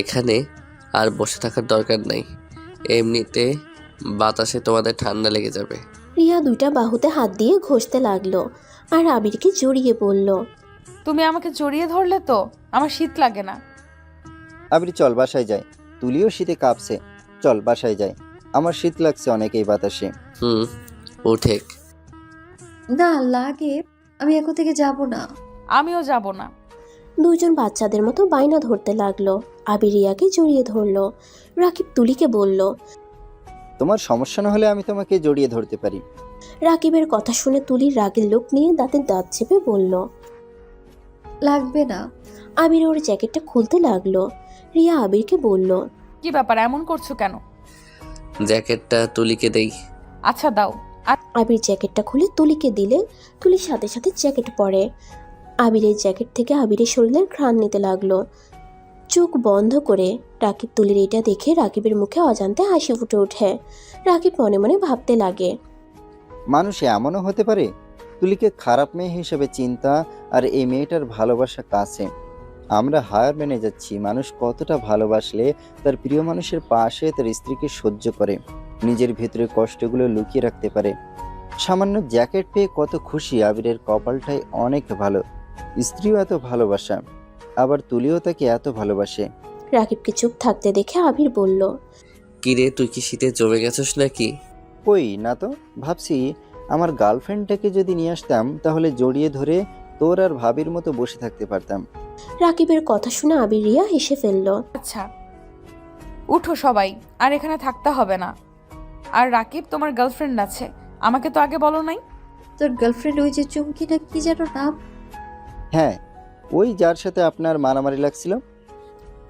এখানে আর বসে থাকার দরকার নাই। এমনিতে বাতাসে তোমাদের ঠান্ডা লেগে যাবে। রিয়া দুইটা বাহুতে হাত দিয়ে ঘষতে লাগলো আর আবিরকে জড়িয়ে পড়ল। তুমি আমাকে জড়িয়ে ধরলে তো আমার শীত লাগে না। আবির চল বাসায় যাই, তুলিও শীতে কাঁপছে। চল বাসায় যাই, আমার শীত লাগছে অনেক এই বাতাসে। উঠেক। না লাগে, আমি এখন থেকে যাব না। আমিও যাব না। দুজন বাচ্চাদের মতো বায়না ধরতে লাগলো। আবির রিয়াকে জড়িয়ে ধরলো। রাকিব তুলিকে বলল। তোমার সমস্যা না হলে আমি তোমাকে জড়িয়ে ধরতে পারি। রাকিবের কথা শুনে তুলির রাগের লোক নিয়ে দাঁতের দাঁত চেপে বলল। লাগবে না। আবির ওর জ্যাকেটটা খুলতে লাগলো। রিয়া আবিরকে বলল। কি ব্যাপার, এমন করছো কেন? জ্যাকেটটা তুলিকে দেই। আচ্ছা দাও। আবির জ্যাকেটটা খুলে তুলিকে দিলে তুলির সাথে সাথে জ্যাকেট পরে। আবিরের জ্যাকেট থেকে আবিরের শরীরের ঘ্রাণ নিতে লাগলো। চোখ বন্ধ করে রাকিব তুলির এটা দেখে রাকিবের মুখে অজান্তে হাসি ফুটে ওঠে। রাকিব মনে মনে ভাবতে লাগে, মানুষ এমনও হতে পারে। তুলিকে খারাপ মেয়ে হিসেবে চিন্তা আর এই মেয়েটার ভালোবাসা কাছে। আমরা হার মেনে যাচ্ছি। মানুষ কতটা ভালোবাসলে তার প্রিয় মানুষের পাশে তার স্ত্রীকে সহ্য করে, নিজের ভেতরে কষ্টগুলো লুকিয়ে রাখতে পারে। সামান্য জ্যাকেট পেয়ে কত খুশি। আবিরের কপালটাই অনেক ভালো, স্ত্রীও এত ভালোবাসা, আবার তুলিও তাকে এত ভালোবাসে। রাকিবকে চুপ থাকতে দেখে আবির বলল। কিরে, তুই কি শীতে জমে গেছিস নাকি? কই না তো, ভাবছি আমার গার্লফ্রেন্ডটাকে যদি নিয়ে আসতাম তাহলে জড়িয়ে ধরে তোর আর ভাবির মতো বসে থাকতে পারতাম। রাকিবের কথা শুনে আবির রিয়া হেসে ফেলল। আচ্ছা উঠো সবাই, আর এখানে থাকতে হবে না। আর রাকিব, তোমার গার্লফ্রেন্ড আছে, আমাকে তো আগে বলো নাই। তোর গার্লফ্রেন্ড ওই যে চুমকি না কি যেন নাম? হ্যাঁ, ওই যার সাথে আপনার মারামারি লাগছিল।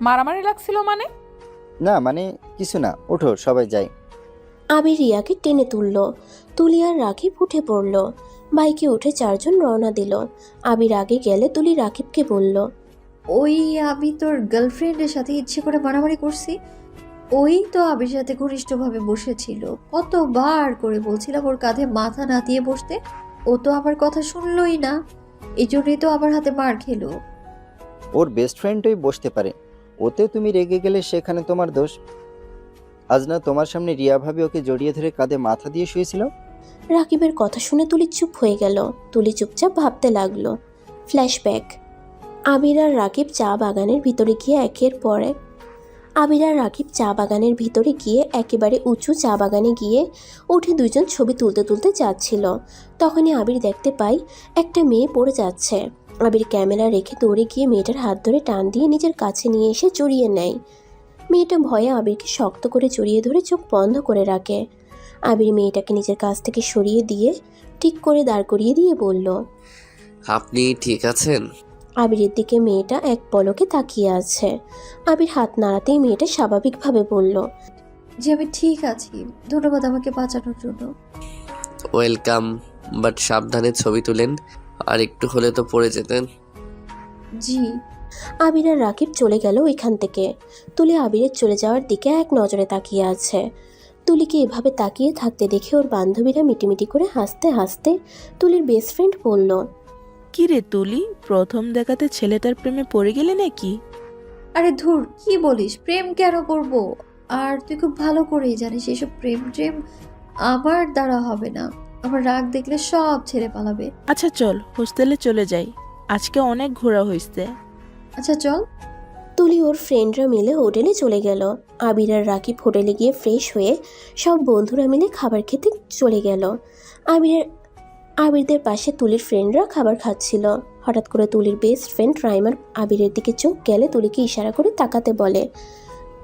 মারামারি লাগছিল মানে? না মানে কিছু না, ওঠো সবাই যাই। আবির রিয়াকে টেনে তুলল। তুলি আর রাকিব উঠে পড়ল। বাইকে উঠে চারজন রওনা দিল। আবির আগে গেলে তুলি রাকিবকে বলল। ওই আমি তোর গার্লফ্রেন্ডের সাথে ইচ্ছে করে মারামারি করছি। ওই তো আবির সাথে ঘনিষ্ঠভাবে বসেছিল, কতবার করে বলছিলাম ওর কাঁধে মাথা না দিয়ে বসতে, ও তো আমার কথা শুনলই না, এই জন্যই তো আমার হাতে মার খেলো। ওর বেস্ট ফ্রেন্ডই বসতে পারে, ওতে তুমি রেগে গেলে সেখানে তোমার দোষ। আজ না তোমার সামনে রিয়া ভাবি ওকে জড়িয়ে ধরে কাঁধে মাথা দিয়ে শুয়েছিল। রাকিবের কথা শুনে তুলি চুপ হয়ে গেল। তুলি চুপচাপ ভাবতে লাগলো। ফ্ল্যাশব্যাক। আবির আর রাকিব চা বাগানের ভিতরে গিয়ে একেবারে উঁচু চা বাগানে গিয়ে উঠে দুইজন ছবি তুলতে তুলতে যাচ্ছিল। তখনই আবির দেখতে পাই একটা মেয়ে পড়ে যাচ্ছে। আবির ক্যামেরা রেখে দৌড়ে গিয়ে মেয়েটার হাত ধরে টান দিয়ে নিজের কাছে নিয়ে এসে জড়িয়ে নেয়। মেয়েটা ভয়ে আবিরকে শক্ত করে জড়িয়ে ধরে চোখ বন্ধ করে রাখে। আবির মেয়েটাকে নিজের কাছ থেকে সরিয়ে দিয়ে ঠিক করে দাঁড় করিয়ে দিয়ে বলল। আপনি ঠিক আছেন? আবিরের দিকে মেয়েটা এক পলকে তাকিয়ে আছে। আবির হাত নাড়াতেই মেয়েটা স্বাভাবিকভাবে বলল। যে আমি ঠিক আছি, ধন্যবাদ আমাকে বাঁচানোর জন্য। ওয়েলকাম, বাট সাবধানে ছবি তুলেন, আর একটু হলে তো পড়ে যেতেন। জি। আবির আর রাকিব চলে গেল ওইখান থেকে। তুলি আবিরের চলে যাওয়ার দিকে এক নজরে তাকিয়ে আছে। তুলিকে এভাবে তাকিয়ে থাকতে দেখে ওর বান্ধবীরা মিটিমিটি করে হাসতে হাসতে তুলির বেস্ট ফ্রেন্ড বলল। কি রে তুলি, প্রথম দেখাতে ছেলেটার প্রেমে পড়ে গেলে নাকি? আরে ধুর, কি বলিস, প্রেম কেন করব? আর তুই খুব ভালো করেই জানিস এসব প্রেম আমার দ্বারা হবে না। আমার রাগ দেখলে সব ছেড়ে পালাবে। আচ্ছা চল হোস্টেলে চলে যাই, আজকে অনেক ঘোরা হয়েছে। আচ্ছা চল। তুলি ওর ফ্রেন্ডরা মিলে হোটেলে চলে গেল। আবির আর রাকিব হোটেলে গিয়ে ফ্রেশ হয়ে সব বন্ধুরা মিলে খাবার খেতে চলে গেল। আবিরদের পাশে তুলির ফ্রেন্ডরা খাবার খাচ্ছিল। হঠাৎ করে তুলির বেস্ট ফ্রেন্ড রাইমার আবিরের দিকে চোখ গেলে তুলিকে ইশারা করে তাকাতে বলে।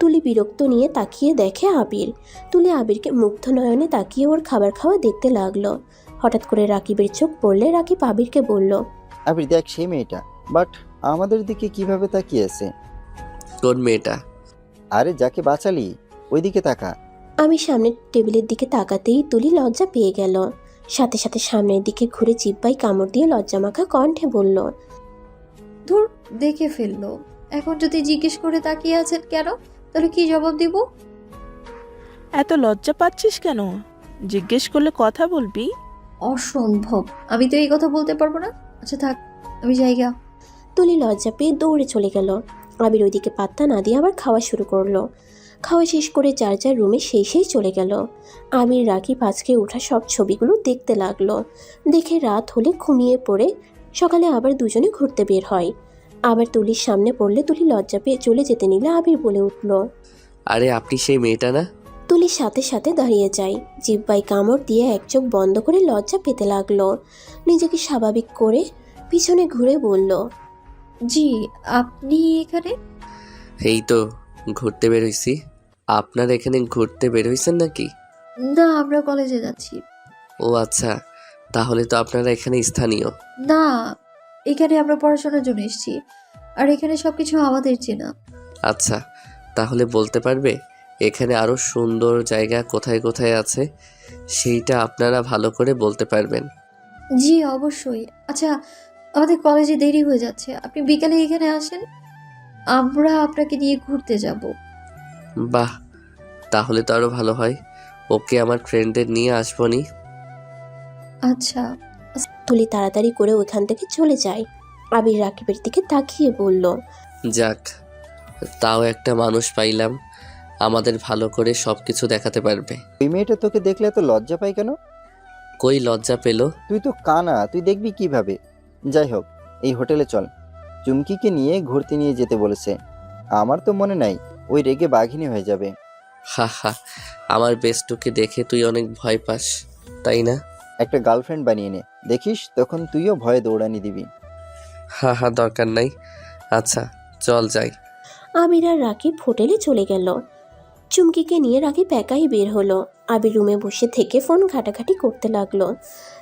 তুলি বিরক্ত নিয়ে তাকিয়ে দেখে আবির। তুলি আবিরকে মুগ্ধ নয়নে তাকিয়ে ওর খাবার খাওয়া দেখতে লাগলো। হঠাৎ করে রাকিবের চোখ পড়লে রাকিব আবিরকে বলল। আবির দেখ সেই মেয়েটা, বাট আমাদের দিকে কিভাবে তাকিয়ে আছে। কোন মেয়েটা? আরে যাকে বাঁচালি ওইদিকে তাকা। আমি সামনের টেবিলের দিকে তাকাতেই তুলি লজ্জা পেয়ে গেল। সাথে সাথে সামনের দিকে ঘুরে জিব্বায় কামড় দিয়ে লজ্জামাখা কণ্ঠে বলল। ধুর, দেখে ফেললো। এখন যদি জিজ্ঞেস করে তাকিয়ে আছেন কেন, তাহলে কি জবাব দিব? এত লজ্জা পাচ্ছিস কেন? জিজ্ঞেস করলে কথা বলবি। অসম্ভব, আমি তো এই কথা বলতে পারবো না। আচ্ছা থাক, আমি জায়গা। তুলি লজ্জা পেয়ে দৌড়ে চলে গেল। আবির ওইদিকে পাত্তা না দিয়ে আবার খাওয়া শুরু করলো। খাওয়া শেষ করে যার যার রুমে সেই চলে গেল। আবির রাকিব আজকে ওঠা সব ছবিগুলো দেখতে লাগলো। দেখে রাত হলে ঘুমিয়ে পড়ে সকালে আবার দুজনে ঘুরতে বের হয়। আবার তুলির সামনে পড়লে তুলি লজ্জা পেয়ে চলে যেতে নিলে আবির বলে উঠল। আরে আপনি সেই মেয়েটা না? তুলির সাথে সাথে দাঁড়িয়ে যায়। জিহ্বায় কামড় দিয়ে এক চোখ বন্ধ করে লজ্জা পেতে লাগলো। নিজেকে স্বাভাবিক করে পিছনে ঘুরে বলল, জি, আপনি এখানে? এই তো ঘুরতে বের হইছি। আপনার এখানে ঘুরতে বের হইছেন নাকি? না, আমরা কলেজে যাচ্ছি। ও আচ্ছা, তাহলে তো আপনারা এখানে স্থানীয়। না, এখানে আমরা পড়াশোনার জন্য এসেছি, আর এখানে সবকিছু আমাদের চেনা। আচ্ছা, তাহলে বলতে পারবে এখানে আরো সুন্দর জায়গা কোথায় কোথায় আছে? সেইটা আপনারা ভালো করে বলতে পারবেন। জি অবশ্যই। আচ্ছা, আমাদের কলেজে দেরি হয়ে যাচ্ছে, আপনি বিকালে এখানে আসেন, আমরা আপনাকে নিয়ে ঘুরতে যাব। বাহ, তাহলে তো আরো ভালো হয়। ওকে, আমার ফ্রেন্ডদের নিয়ে আসবনি। আচ্ছা। তুলি তাড়াতাড়ি করে ওখান থেকে চলে যায়। আবির রাকিবের দিকে তাকিয়ে বলল, যাক, তাও একটা মানুষ পাইলাম আমাদের ভালো করে সবকিছু দেখাতে পারবে। ওই মেয়েটা তোকে দেখলে এত লজ্জা পাই কেন? কই লজ্জা পেলো? তুই তো কানা, তুই দেখবি কিভাবে? যাই হোক, এই হোটেলে চল। চুমকিকে নিয়ে ঘুরতে নিয়ে যেতে বলেছে। আমার তো মনে নাই ওই রেগে বাঘিনী হয়ে যাবে। হা হা, আমার বেস্টুকে দেখে তুই অনেক ভয় পাস, তাই না? একটা গার্লফ্রেন্ড বানিয়ে নে, দেখিস তখন তুইও ভয়ে দৌড়ানি দিবি। হা হা, দরকার নাই। আচ্ছা চল যাই। আবির আর রাকিব হোটেলে চলে গেল। চুমকিকে নিয়ে রাকিব একাই বের হলো। আবির রুমে বসে থেকে ফোন ঘাটাঘাটি করতে লাগলো।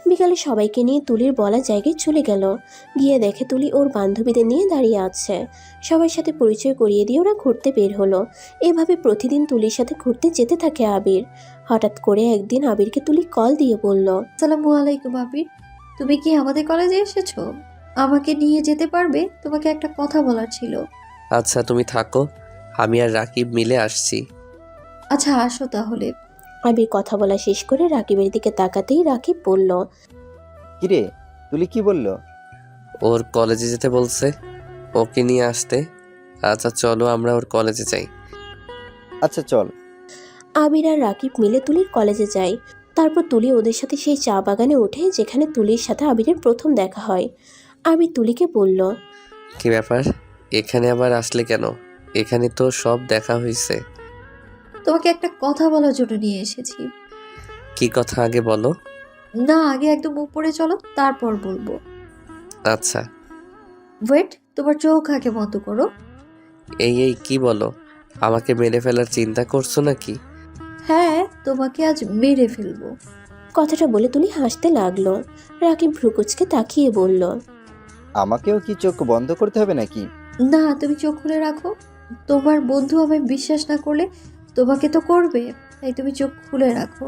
বিকালে সবাইকে নিয়ে তুলির বলা জায়গায় চলে গেল। গিয়ে দেখে তুলি ওর বান্ধবীদের নিয়ে দাঁড়িয়ে আছে। সবার সাথে পরিচয় করিয়ে দিয়ে ওরা ঘুরতে বের হলো। এভাবে প্রতিদিন তুলির সাথে ঘুরতে যেতে থাকে আবির। হঠাৎ করে একদিন আবিরকে তুলি কল দিয়ে বলল, আসসালামু আলাইকুম আবির, তুমি কি আমাদের কলেজে এসেছো? আমাকে নিয়ে যেতে পারবে? তোমাকে একটা কথা বলার ছিল। আচ্ছা তুমি থাকো, আমি আর রাকিব মিলে আসছি। আচ্ছা আসো তাহলে। আবির কথা বলা শেষ করে রাকিবের দিকে তাকাতেই রাকিব বলল, কিরে, তুলি কি বলল? ওর কলেজে যেতে বলছে, ওকে নিয়ে আসতে। আচ্ছা চলো আমরা ওর কলেজে যাই। আচ্ছা চল। আবির আর রাকিব মিলে তুলির কলেজে যায়। তারপর তুলি ওদের সাথে সেই চা বাগানে ওঠে যেখানে তুলির সাথে আবিরের প্রথম দেখা হয়। আবির তুলিকে বলল, কি ব্যাপার, এখানে আবার আসলে কেন? এখানে তো সব দেখা হয়েছে। তোমাকে একটা কথা বলার জন্য নিয়ে এসেছি। কি কথা আগে বলো। না, আগে একদম উপরে চলো, তারপর বলবো। আচ্ছা। ওয়েট, তোমার চোখ আগে বন্ধ করো। এই এই কি বলো, আমাকে মেরে ফেলার চিন্তা করছো নাকি? হ্যাঁ, তোমাকে আজ মেরে ফেলবো। কথাটা বলে তুলি হাসতে লাগলো। রাকিব ভ্রুকুচকে তাকিয়ে বলল, আমাকেও কি চোখ বন্ধ করতে হবে নাকি? না, তুমি চোখ খুলে রাখো। তোমার বন্ধু আমায় বিশ্বাস না করলে তোমাকে তো করবে, তাই তুমি চোখ খুলে রাখো।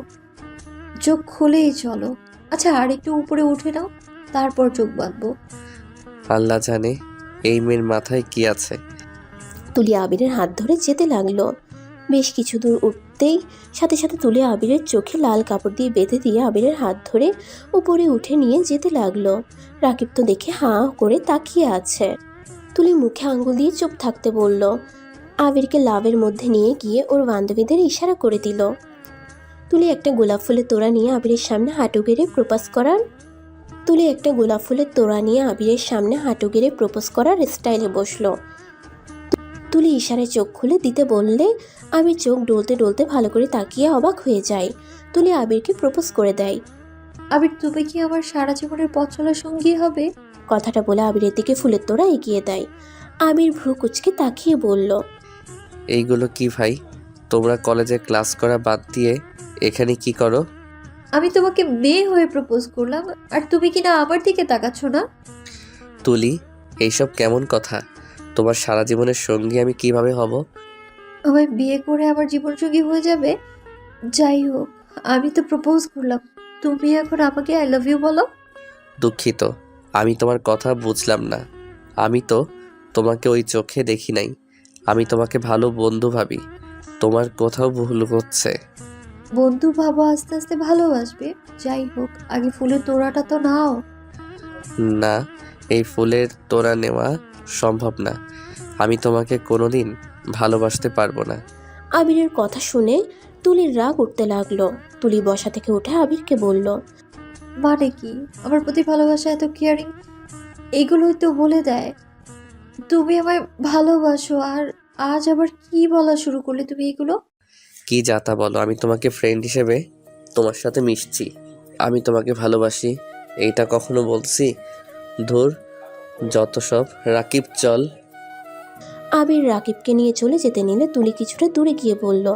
চোখ খুলেই চলো। আচ্ছা, আর একটু উপরে উঠে নাও, তারপর চোখ বাঁধবো। আল্লাহ জানে এই মেয়ের মাথায় কি আছে। তুলি আবিরের হাত ধরে যেতে লাগলো। বেশ কিছু দূর উঠতেই সাথে সাথে তুলি আবিরের চোখে লাল কাপড় দিয়ে বেঁধে দিয়ে আবিরের হাত ধরে উপরে উঠে নিয়ে যেতে লাগলো। রাকিব তো দেখে হাঁ করে তাকিয়ে আছে। তুলি মুখে আঙ্গুল দিয়ে চুপ থাকতে বলল। আবিরকে লাভের মধ্যে নিয়ে গিয়ে ওর বান্ধবীদের ইশারা করে দিল। তুলি একটা গোলাপ ফুলের তোড়া নিয়ে আবিরের সামনে হাঁটু গেড়ে প্রপোজ করার স্টাইলে বসলো। তুলি ইশারায় চোখ খুলে দিতে বললে আবির চোখ ডলতে ডলতে ভালো করে তাকিয়ে অবাক হয়ে যায়। তুলি আবিরকে প্রপোজ করে দেয়। আবির, তুমি কি আমার সারা জীবনের পথ চলার সঙ্গী হবে? কথাটা বলে আবিরের দিকে ফুলের তোড়া এগিয়ে দেয়। আবির ভ্রু কুচকে তাকিয়ে বলল, এইগুলো কি ভাই, তোমরা কলেজে ক্লাস করা বাদ দিয়ে এখানে কি করো? আমি তোমাকে মেয়ে হয়ে প্রপোজ করলাম, আর তুমি কি না আমার দিকে তাকাচ্ছ না? তুলি, এইসব কেমন কথা? তোমার সারা জীবনের সঙ্গী আমি কিভাবে হব? আমায় বিয়ে করে আমার জীবনসঙ্গী হয়ে যাবে? যাই হোক, আমি তো প্রপোজ করলাম, তুমি এখন আমাকে আই লাভ ইউ বলো। দুঃখিত, আমি তোমার কথা বুঝলাম না। আমি তো তোমাকে ওই চোখে দেখি নাই। আমি তোমাকে ভালো বন্ধু ভাবি। তোমার কোথাও ভুল হচ্ছে। বন্ধু ভাবো, আস্তে আস্তে ভালোবাসবে। যাই হোক, আগে ফুলের তোড়াটা তো নাও। না, এই ফুলের তোড়া নেওয়া সম্ভব না। আমি তোমাকে কোনোদিন ভালোবাসতে পারবো না। আবিরের কথা শুনে তুলির রাগ উঠতে লাগলো। তুলি বসা থেকে উঠে আবিরকে বলল, মানে কি আমার প্রতি ভালোবাসা এত কেয়ারিং এগুলোই তো বলে দেয় তুমি আমায় ভালোবাসো, আর আজ আবার কি বলা শুরু করলে তুমি এগুলো? কি যাতা বলো, আমি তোমাকে ফ্রেন্ড হিসেবে তোমার সাথে মিশছি। আমি তোমাকে ভালোবাসি এইটা কখনো বলছি? ধুর, যত সব। রাকিব চল। আবির রাকিবকে নিয়ে চলে যেতে নিলে তুলি কিছুটা দূরে গিয়ে বলল,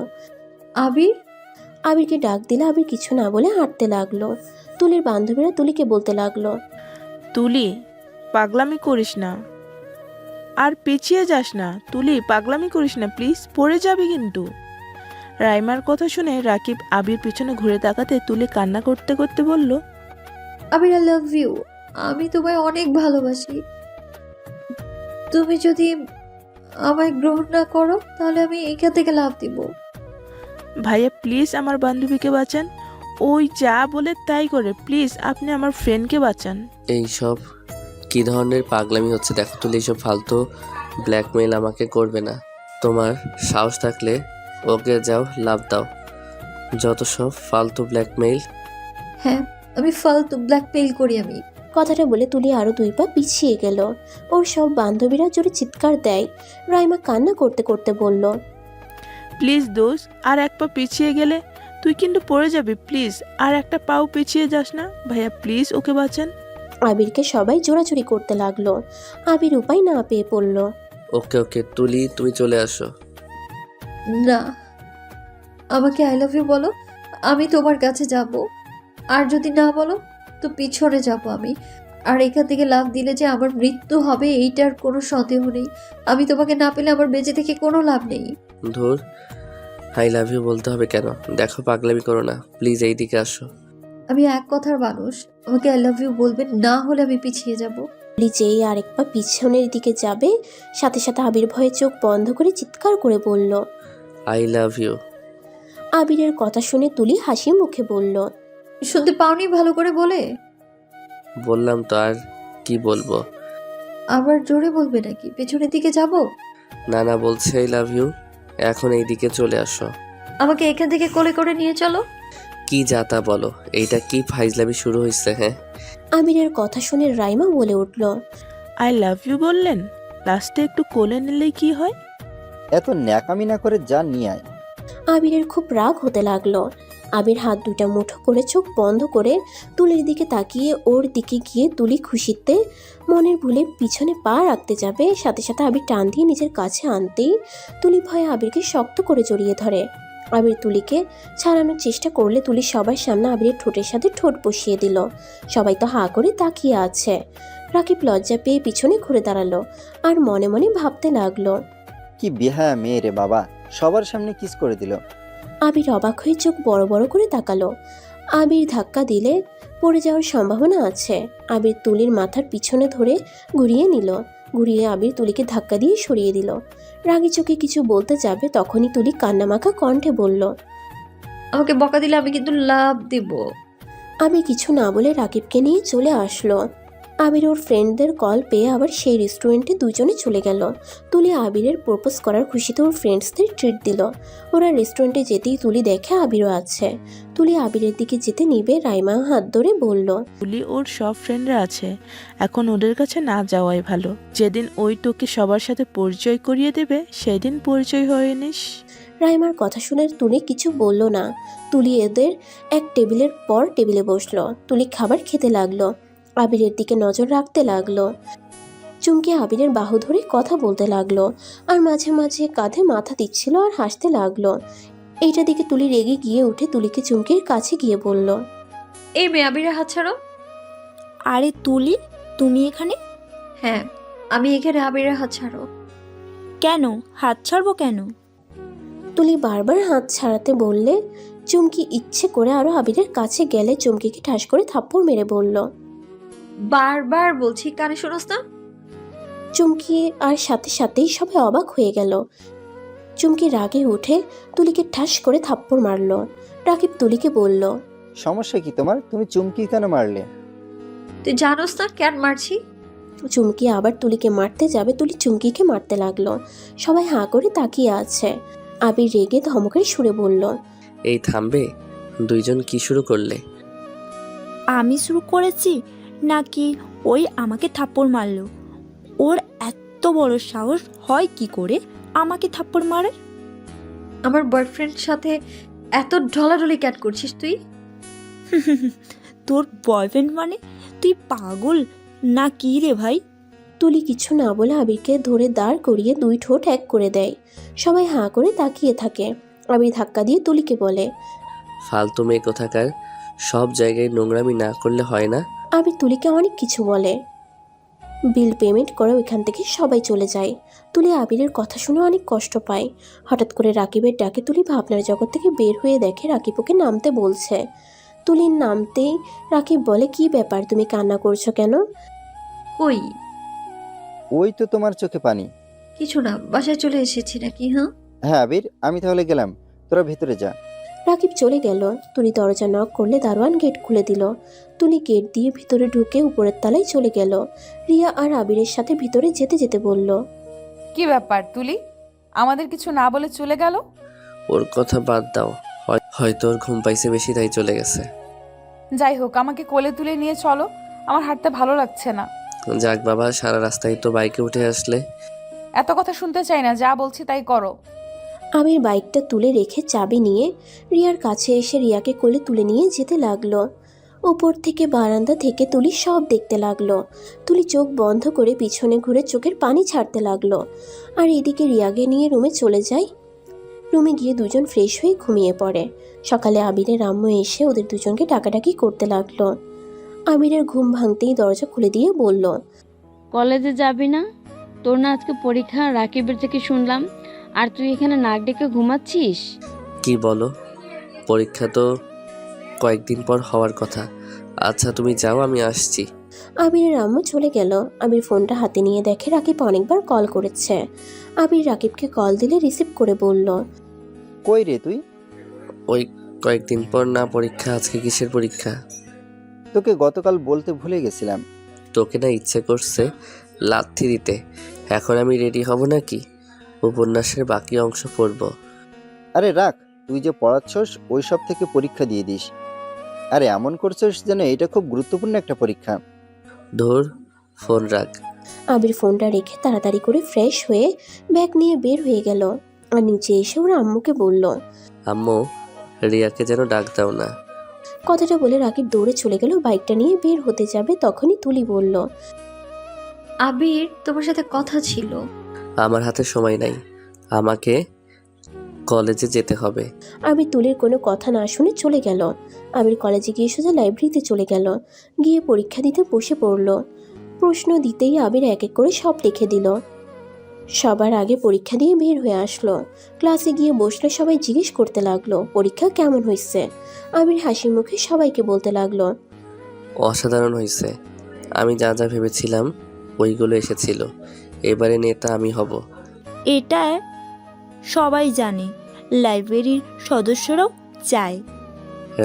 আবির, আবিরকে ডাক দিলে আবির কিছু না বলে হাঁটতে লাগলো। তুলির বান্ধবীরা তুলিকে বলতে লাগলো, তুলি পাগলামি করিস না, আর পিছিয়ে যাস না। তুলি পাগলামি করিস না প্লিজ, পড়ে যাবে কিন্তু। রাইমার কথা শুনে রাকিব আবির পিছনে ঘুরে তাকাতে তুলি কান্না করতে করতে বলল, আবির আই লাভ ইউ, আমি তোমায় অনেক ভালোবাসি। তুমি যদি আমায় গ্রহণ না করো তাহলে আমি এখান থেকে লাভ দিব। ভাইয়া প্লিজ আমার বান্ধবীকে বাঁচান, ওই যা বলে তাই করে, প্লিজ আপনি আমার ফ্রেন্ডকে বাঁচান। এইসব কি ধরনের পাগলামি হচ্ছে দেখো তুলি, এইসব ফালতু ব্ল্যাকমেইল আমাকে করবে না। তোমার সাহস থাকলে ওকে যাও লাভ দাও। যত সব ফালতু ব্ল্যাকমেইল। হ্যাঁ, আমি ফালতু ব্ল্যাকমেইল করি আমি। কথাটা বলে তুলি আরো 2 পা পিছিয়ে গেল। ওর সব বান্ধবীরা জোরে চিৎকার দেয়। রাইমা কান্না করতে করতে বলল, প্লিজ দোষ, আর এক পা পিছিয়ে গেলে তুই কিন্তু পড়ে যাবি, প্লিজ আর একটা পাও পিছিয়ে যাস না। ভাইয়া প্লিজ ওকে বাঁচান। আবিরকে সবাই জোরাজুরি করতে লাগলো। আবির উপায় না পেয়ে পড়ল। ওকে ওকে তুলি, তুমি চলে আসো। না, আমাকে আই লাভ ইউ বলো, আমি তোমার কাছে যাব। আর যদি না বলো তো পিছনে যাব আমি। আর এখান থেকে লাভ দিলে যে আমার মৃত্যু হবে এইটার কোনো সন্দেহ নেই। আমি তোমাকে না পেলে আমার বেঁচে থেকে কোনো লাভ নেই। ধুর, আই লাভ ইউ বলতে হবে কেন? দেখো পাগলামি করো না, প্লিজ এইদিকে আসো। আমি এক কথার মানুষ, আমাকে আই লাভ ইউ বলবেন, না হলে আমি পিছিয়ে যাব। তুলি যেই আরেক পা পিছনের দিকে যাবে, সাথে সাথে আবির ভয়ে চোখ বন্ধ করে চিৎকার করে বলল, আই লাভ ইউ। আবিরের কথা শুনে তুলি হাসি মুখে বলল, শুনতে পাওনি ভালো করে বলে? বললাম তো, আর কি বলবো? আবার জোরে বলবে নাকি? পেছনের দিকে যাব? না না, বলছে আই লাভ ইউ। এখন এইদিকে চলে আসো। আমাকে এখান থেকে কোলে করে নিয়ে চলো। কি যাতা বলো, এইটা কি ফাইজলামি শুরু হয়েছে? হ্যাঁ, আবিরের কথা শুনে রাইমা বলে উঠল, আই লাভ ইউ বললেন, লাস্টে একটু কোলে নিলেই কি হয়? এত ন্যাকামি না করে যা নিয়ে আয়। আবিরের খুব রাগ হতে লাগলো। আবির হাত 2টা মুঠো করে চোখ বন্ধ করে তুলির দিকে তাকিয়ে ওর দিকে গিয়ে তুলি খুশিতে মনের ভুলে পিছনে পা রাখতে যাবে, সাথে সাথে আবির টান দিয়ে নিজের কাছে আনতেই তুলি ভয়ে আবিরকে শক্ত করে জড়িয়ে ধরে। আবির তুলিকে ছাড়ানোর চেষ্টা করলে তুলি সবার সামনে আবিরের ঠোঁটের সাথে ঠোঁট বসিয়ে দিল। সবাই তো হাঁ করে তাকিয়ে আছে। রাকিব লজ্জা পেয়ে পিছনে ঘুরে দাঁড়ালো আর মনে মনে ভাবতে লাগলো, কি বেহায়া মেয়ে রে বাবা, সবার সামনে কিস করে দিল। আবির অবাক হয়ে চোখ বড় বড় করে তাকালো। আবির ধাক্কা দিলে পড়ে যাওয়ার সম্ভাবনা আছে। আবির তুলির মাথার পিছনে ধরে ঘুরিয়ে নিল। ঘুরিয়ে আবির তুলিকে ধাক্কা দিয়ে সরিয়ে দিল। রাগী চোখে কিছু বলতে যাবে তখনই তুলি কান্নামাখা কণ্ঠে বলল, আমাকে বকা দিলে আমি কিন্তু লাভ দিব। আবির কিছু না বলে রাকিবকে নিয়ে চলে আসলো। আবির ওর ফ্রেন্ডদের কল পেয়ে আবার সেই রেস্টুরেন্টে দুজনে চলে গেল। তুলি আবিরের প্রপোজ করার খুশিতে ওর ফ্রেন্ডসদের ট্রিট দিল। ওরা রেস্টুরেন্টে যেতেই তুলি দেখে আবিরও আছে। তুলি আবিরের দিকে যেতে নিবে, রাইমা হাত ধরে বলল, তুলি ওর সব ফ্রেন্ডরা আছে, এখন ওদের কাছে না যাওয়াই ভালো। যেদিন ওই তোকে সবার সাথে পরিচয় করিয়ে দেবে সেদিন পরিচয় হয়ে নিস। রাইমার কথা শুনে তুলি কিছু বলল না। তুলি এদের এক টেবিলের পর টেবিলে বসলো। তুলি খাবার খেতে লাগলো, আবিরের দিকে নজর রাখতে লাগলো। চুমকি আবিরের বাহু ধরে কথা বলতে লাগলো আর মাঝে মাঝে কাঁধে মাথা দিচ্ছিল আর হাসতে লাগলো। এইটা দিকে তুলি রেগে গিয়ে উঠে তুলিকে চুমকির কাছে গিয়ে বলল, এই মেয়ে, আবিরের হাত ছাড়ো। আরে তুলি, তুমি এখানে? হ্যাঁ, আমি এখানে। আবিরের হাত ছাড়ো। কেন হাত ছাড়বো কেন? তুলি বারবার হাত ছাড়াতে বললে চুমকি ইচ্ছে করে আরো আবিরের কাছে গেলে চুমকিকে ঠাস করে থাপ্পড় মেরে বলল, বারবার বলছি, কানে শোনোস না? চুমকি আর সাথে সাথেই সবাই অবাক হয়ে গেল। চুমকি রাগে উঠে তুলিকে ঠাস করে থাপ্পড় মারল। রাকিব তুলিকে বলল, সমস্যা কি তোমার? তুমি চুমকি কেন মারলে? তুই জানোস না কেন মারছি? চুমকি আবার তুলিকে মারতে যাবে, তুলি চুমকিকে মারতে লাগলো। সবাই হাঁ করে তাকিয়ে আছে। আবির রেগে ধমকের সুরে বলল, এই থামবে? দুইজন কি শুরু করলে? আমি শুরু করেছি নাকি ওই আমাকে থাপ্পড় মারলো? ওর এত বড় সাহস হয় কি করে আমাকে থাপ্পড় মারে? আমার বয়ফ্রেন্ডের সাথে এত ঢলাঢলি ক্যাট করছিস তুই? তোর বয়ফ্রেন্ড মানে তুই পাগল না কি রে ভাই? তুলি কিছু না বলে আবিরকে ধরে দাঁড় করিয়ে দুই ঠোঁট এক করে দেয়। সবাই হাঁ করে তাকিয়ে থাকে। আবির ধাক্কা দিয়ে তুলিকে বলে, ফালতু মেয়ে কোথাকার, সব জায়গায় নোংরামি না করলে হয় না? আবির তুলিকে অনেক কিছু বলে। বিল পেমেন্ট করে ওইখান থেকে সবাই চলে যায়। তুলি আবিরের কথা শুনে অনেক কষ্ট পায়। হঠাৎ করে রাকিবের ডাকে তুলি ভাবনার জগৎ থেকে বের হয়ে দেখে রাকিব ওকে নামতে বলছে। তুলির নামতেই রাকিব বলে, কি ব্যাপার, তুমি কান্না করছো কেন? কই ওই তো তোমার চোখে পানি। কিছু না, বাসায় চলে এসেছি নাকি? হ্যাঁ হ্যাঁ আবির, আমি তাহলে গেলাম, তোরা ভেতরে যা। রাকিব চলে গেল। তুলি দরজা নক করলে দারোয়ান গেট খুলে দিল। তুলি গেট দিয়ে ভিতরে ঢুকে উপরের তলায় চলে গেল। রিয়া আর আবিরের সাথে ভিতরে যেতে যেতে বলল, কি ব্যাপার তুলি, আমাদের কিছু না বলে চলে গেল? ওর কথা বাদ দাও, হয়তো ওর ঘুম পাইছে বেশি তাই চলে গেছে। যাই হোক, আমাকে কোলে তুলে নিয়ে চলো, আমার হাঁটতে ভালো লাগছে না। যাক বাবা, সারা রাস্তায় তো বাইকে উঠে আসলে। এত কথা শুনতে চাই না, যা বলছি তাই করো। আবির বাইকটা তুলে রেখে চাবি নিয়ে রিয়ার কাছে এসে রিয়াকে কোলে তুলে নিয়ে যেতে লাগলো। উপর থেকে বারান্দা থেকে তুলি সব দেখতে লাগলো। তুলি চোখ বন্ধ করে পিছনে ঘুরে চোখের পানি ছাড়তে লাগলো। আর এদিকে রিয়াকে নিয়ে রুমে চলে যায়। রুমে গিয়ে দুজন ফ্রেশ হয়ে ঘুমিয়ে পড়ে। সকালে আবিরের আম্মু এসে ওদের দুজনকে ডাকাডাকি করতে লাগলো। আবিরের ঘুম ভাঙতেই দরজা খুলে দিয়ে বলল, কলেজে যাবি না? তোর না আজকে পরীক্ষা, রাকিবের থেকে শুনলাম। আর তুই এখানে নাক ডেকে ঘুমাচ্ছিস? কি বলো? পরীক্ষা তো কয়েকদিন পর হওয়ার কথা। আচ্ছা তুমি যাও, আমি আসছি। আবিরের আম্মু চলে গেল। আবির ফোনটা হাতে নিয়ে দেখে রাকিব অনেকবার কল করেছে। আবির রাকিবকে কল দিলে রিসিভ করে বলল, কই রে তুই? ওই কয়েকদিন পর না পরীক্ষা। আজকে কিসের পরীক্ষা? তোকে গতকাল বলতে ভুলে গেছিলাম। তোকে না ইচ্ছে করছে লাথি দিতে। এখন আমি রেডি হব নাকি? উপন্যাসের বাকি অংশ পড়ব। আরে রাখ, তুই যে পড়াচ্ছস ওই সব থেকে পরীক্ষা দিয়ে দিস। আরে এমন করছস যেন এটা খুব গুরুত্বপূর্ণ একটা পরীক্ষা। ধর, ফোন রাখ। আবির ফোনটা রেখে তাড়াতাড়ি করে ফ্রেশ হয়ে ব্যাগ নিয়ে বের হয়ে গেল। আর নিচে এসে ওর আম্মুকে বলল, আম্মু, রিয়াকে যেন ডাক দাও না। কথাটা বলে রাকিব দৌড়ে চলে গেল। বাইকটা নিয়ে বের হতে যাবে তখনই তুলি বলল, আবির তোমার সাথে কথা ছিল। আমার হাতে সময় নাই, আমাকে কলেজে যেতে হবে। আবির তুলির কোনো কথা না শুনে চলে গেল। আবির কলেজে গিয়ে সোজা লাইব্রেরিতে চলে গেল। গিয়ে পরীক্ষা দিতে বসে পড়ল। প্রশ্ন দিতেই আবির এক এক করে সব লিখে দিল। সবার আগে পরীক্ষা দিয়ে বের হয়ে আসলো। ক্লাসে গিয়ে বসলে সবাই জিজ্ঞেস করতে লাগলো পরীক্ষা কেমন হয়েছে। আবির হাসি মুখে সবাইকে বলতে লাগলো, অসাধারণ হয়েছে। আমি যা যা ভেবেছিলাম ওইগুলো এসেছিল। এবারে নেতা আমি হব। এটা সবাই জানে, লাইব্রেরির সদস্যরাও চায়।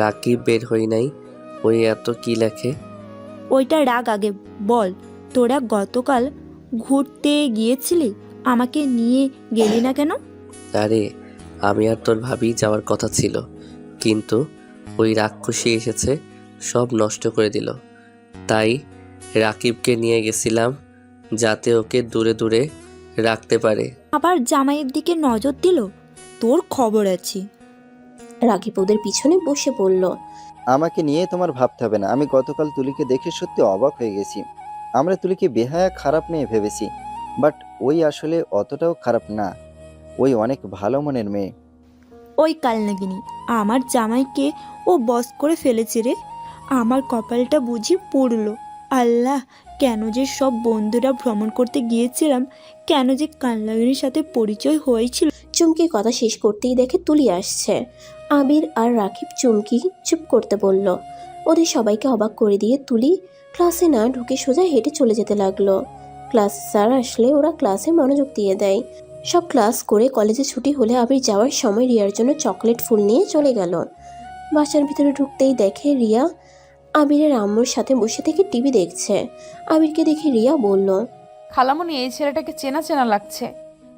রাকিব বের হই নাই, ওই এত কি লেখে? ওইটা রাগ, আগে বল, তোরা গতকাল ঘুরতে গিয়েছিলি, আমাকে নিয়ে গেলি না কেন? আরে আমি আর তোর ভাবি যাওয়ার কথা ছিল, কিন্তু ওই রাক্ষসী এসেছে, সব নষ্ট করে দিল। তাই রাকিবকে নিয়ে গেছিলাম যাতে ওকে দূরে দূরে রাখতে পারে। আবার জামাইয়ের দিকে নজর দিল, তোর খবর আছে। রাকিব ওদের পিছনে বসে পড়ল। আমাকে নিয়ে তোমার ভাবতে হবে না। আমি গতকাল তুলিকে দেখে সত্যি অবাক হয়ে গেছি। আমরা তুলিকে বেহায়া খারাপ মেয়ে ভেবেছি, বাট ওই আসলে অতটাও খারাপ না। ওই অনেক ভালো মনের মেয়ে। ওই কালনাগিনী আমার জামাইকে ও বস করে ফেলেছে রে। আমার কপালটা বুঝি পড়লো। আল্লাহ, কেন যে সব বন্ধুরা ভ্রমণ করতে গিয়েছিলাম, কেন যে কালনাগিনীর সাথে পরিচয় হয়েছিল। চুমকি কথা শেষ করতেই দেখে তুলি আসছে। আবির আর রাকিব চুমকি চুপ করতে বলল। ওদের সবাইকে অবাক করে দিয়ে তুলি ক্লাসে না ঢুকে সোজা হেঁটে চলে যেতে লাগলো। ক্লাস স্যার আসলে ওরা ক্লাসে মনোযোগ দিয়ে দেয়। সব ক্লাস করে কলেজে ছুটি হলে আবির যাওয়ার সময় রিয়ার জন্য চকলেট ফুল নিয়ে চলে গেল। বাসার ভিতরে ঢুকতেই দেখে রিয়া আবিরের আম্মুর সাথে বসে থেকে টিভি দেখছে। আবিরকে দেখে রিয়া বলল, খালামণি, এই ছেলেটাকে চেনা চেনা লাগছে।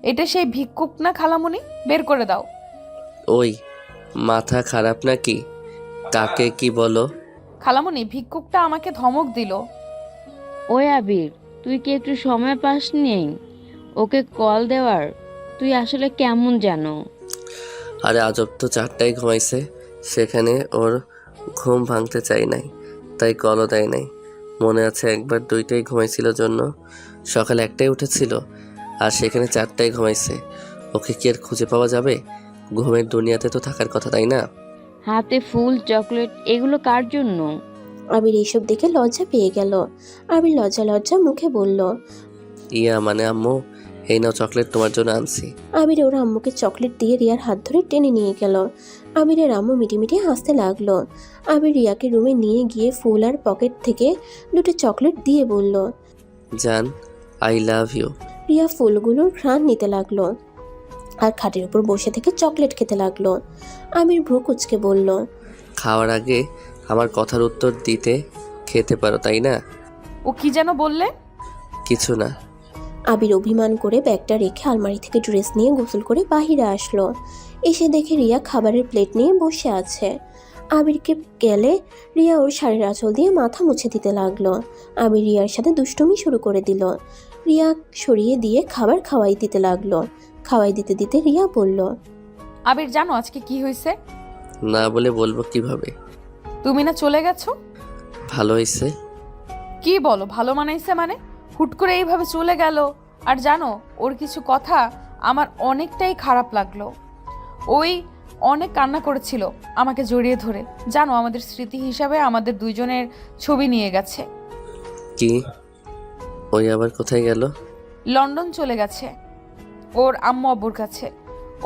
এটা সেই ভিক্ষুক না খালামুনি? বের করে দাও। ওই মাথা খারাপ নাকি? কাকে কি বলো? খালামুনি, ভিক্ষুকটা আমাকে ধমক দিল। ওই আবির, তুই কি একটু সময় পাস নেই ওকে কল দেওয়ার? তুই আসলে কেমন জানো? আরে আজব তো, 4টায় ঘুমাইছে, সেখানে ওর ঘুম ভাঙতে চাই নাই, তাই কলও দেয় নাই। মনে আছে একবার 2টায় ঘুমাইছিল জন্য সকালে 1টায় উঠেছিল, আর সেখানে 4টায় ঘুমাইছে। ওকে কি আর খুঁজে পাওয়া যাবে? ঘুমের দুনিয়াতে তো থাকার কথা, তাই না? হাতে ফুল, চকলেট, এগুলো কার জন্য? আবির এইসব দেখে লজ্জা পেয়ে গেল। আবির লজ্জা লজ্জা মুখে বলল। ইয়া মানে আম্মু, এই নাও চকলেট, তোমার জন্য আনছি। আবির ওর আম্মুকে চকলেট দিয়ে রিয়ার হাত ধরে টেনে নিয়ে গেল। আবিরের আম্মু মিটিমিটি হাসতে লাগলো। আবির রিয়াকে রুমে নিয়ে গিয়ে ফুল আর পকেট থেকে 2টো চকলেট দিয়ে বলল। জান, আই লাভ ইউ। রিয়া ফুলগুলোর ঘ্রাণ নিতে লাগলো আর খাটের উপর বসে থেকে চকলেট খেতে লাগলো। আবির ভ্রু কুচকে বলল। খাওয়ার আগে আমার কথার উত্তর দিতে খেতে পারো, তাই না? ও কি যেন বললে? কিছু না। আবির অভিমান করে ব্যাগটা রেখে আলমারি থেকে ড্রেস নিয়ে গোসল করে বাহিরে আসলো। এসে দেখে রিয়া খাবারের প্লেট নিয়ে বসে আছে। আবিরকে গেলে রিয়া ওর শাড়ির আঁচল দিয়ে মাথা মুছে দিতে লাগলো। আবির রিয়ার সাথে দুষ্টুমি শুরু করে দিল। রিয়া সরিয়ে দিয়ে খাবার খাওয়াই দিতে লাগলো। খাওয়াই দিতে দিতে রিয়া বলল। আবির, জানো আজকে কি হয়েছে? না বলে বলবো কিভাবে? তুমি না চলে গেছো? ভালো হয়েছে। কি বলো ভালো মানাইছে মানে? হুট করে এইভাবে চলে গেল। আর জানো, ওর কিছু কথা আমার অনেকটাই খারাপ লাগলো। ওই অনেক কান্না করেছিল আমাকে জড়িয়ে ধরে। জানো, আমাদের স্মৃতি হিসাবে আমাদের দুইজনের ছবি নিয়ে গেছে। কি? ওই আবার কোথায় গেল? লন্ডন চলে গেছে ওর আম্মু আব্বুর কাছে।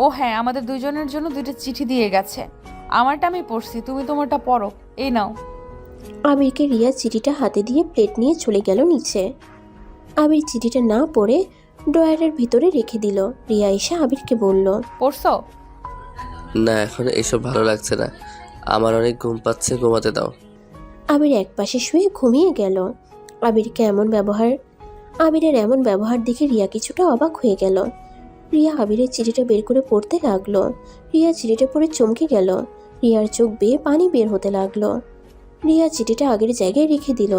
ও হ্যাঁ, আমাদের দুইজনের জন্য 2টা চিঠি দিয়ে গেছে। আমারটা আমি পড়ছি, তুমি তোমারটা পড়ো। এই নাও। আবিরকে রিয়া চিঠিটা হাতে দিয়ে প্লেট নিয়ে চলে গেল নিচে। আবির চিঠিটা না পড়ে ড্রয়ারের ভিতরে রেখে দিল। রিয়া এসে আবিরকে বলল। পড়ছো? না, এখন এসব ভালো লাগছে না, আমার অনেক ঘুম পাচ্ছে, ঘুমাতে দাও। আবির একপাশে শুয়ে ঘুমিয়ে গেল। আবিরের এমন ব্যবহার দেখে রিয়া কিছুটা অবাক হয়ে গেল। রিয়া আবিরের চিঠিটা বের করে পড়তে লাগলো। রিয়া চিঠিটা পড়ে চমকে গেল। রিয়ার চোখ বেয়ে পানি বের হতে লাগলো। রিয়া চিঠিটা আগের জায়গায় রেখে দিল।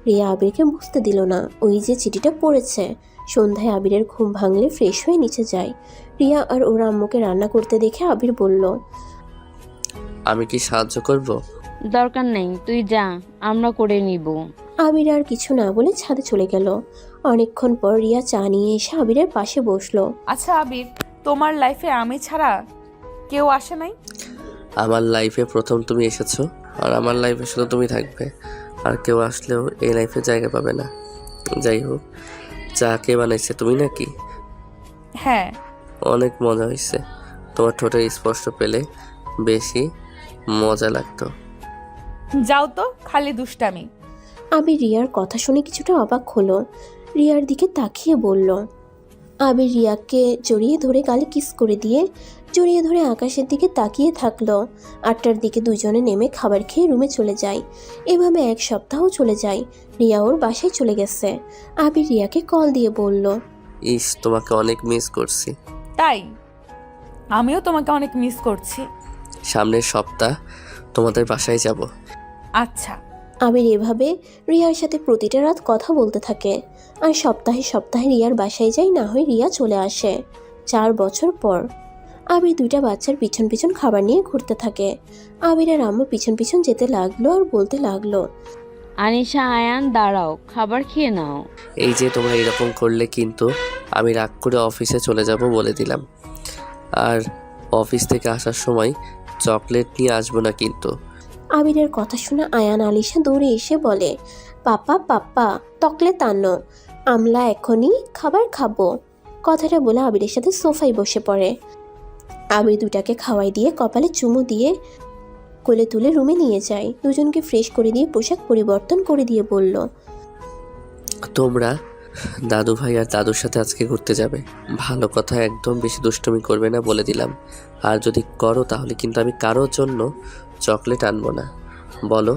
রিয়া আবিরকে বুঝতে দিল না ওই যে চিঠিটা পড়েছে। সন্ধ্যায় আবিরের ঘুম ভাঙলে ফ্রেশ হয়ে নিচে যায়। রিয়া আর ওর আম্মুকে রান্না করতে দেখে আবির বলল। আমি কি সাহায্য করব? দরকার নেই, তুই যা, আমরা করে নিব। আবির আর কিছু না বলে ছাদে চলে গেল। অনেকক্ষণ পর রিয়া চা নিয়ে এসে আবিরের পাশে বসলো। আচ্ছা আবির, তোমার লাইফে আমি ছাড়া কেউ আসে নাই? আমার লাইফে প্রথম তুমি এসেছো, আর আমার লাইফে শুধু তুমি থাকবে, আর কেউ আসলেও এই লাইফে জায়গা পাবে না। যাই হোক, চা কে বানাইছে, তুমি নাকি? হ্যাঁ। অনেক মজা হয়েছে, তোমার ঠোঁটের স্পর্শ পেলে বেশি মজা লাগতো। যাও তো, খালি দুষ্টামি। আবির রিয়ার কথা শুনে কিছুটা অবাক হলো। রিয়ার দিকে তাকিয়ে বলল। আবির রিয়াকে জড়িয়ে ধরে গালে কিস করে দিয়ে জড়িয়ে ধরে আকাশের দিকে তাকিয়ে থাকলো। 8টার দিকে দুজনে নেমে খাবার খেয়ে রুমে চলে যায়। এভাবে 1 সপ্তাহ চলে যায়। রিয়া ওর বাসায় চলে গেছে। আবির রিয়াকে কল দিয়ে বলল। ইস, তোমাকে অনেক মিস করছি। তাই আমিও তোমাকে অনেক মিস করছি। সামনের সপ্তাহ তোমাদের বাসায় যাব। আচ্ছা। আবির এভাবে রিয়ার সাথে প্রতিটা রাত কথা বলতে থাকে। আর সপ্তাহে সপ্তাহে রিয়ার বাসায় যায়, না হয় রিয়া চলে আসে। 4 বছর পর আবির 2টা বাচ্চার পিছন পিছন খাবার নিয়ে ঘুরতে থাকে। আবিরের আম্মু পিছন পিছন যেতে লাগলো আর বলতে লাগলো। আনিশা, আয়ান, দাঁড়াও, খাবার খেয়ে নাও। এই যে তোমরা এরকম করলে কিন্তু আমি রাগ করে অফিসে চলে যাব বলে দিলাম। আর অফিস থেকে আসার সময় চকলেট নিয়ে আসবো না কিন্তু। আবিরের কথা শুনে আয়ান আলিশা দৌড়ে এসে বলে। পাপা পাপা, চকলেট আনো, আমরা এখনই খাবার খাবো। কথাটা বলে আবিরের সাথে সোফায় বসে পড়ে। আবির 2টাকে খাওয়াই দিয়ে কপালে চুমু দিয়ে কোলে তুলে রুমে নিয়ে যায়। দুজনকে ফ্রেশ করে দিয়ে পোশাক পরিবর্তন করে দিয়ে বলল। তোমরা দাদু ভাই আর দাদুর সাথে আজকে ঘুরতে যাবে। ভালো কথা, একদম বেশি দুষ্টুমি করবে না বলে দিলাম। আর যদি করো তাহলে কিন্তু আমি কারোর জন্য চকলেট আনবো না। বলো,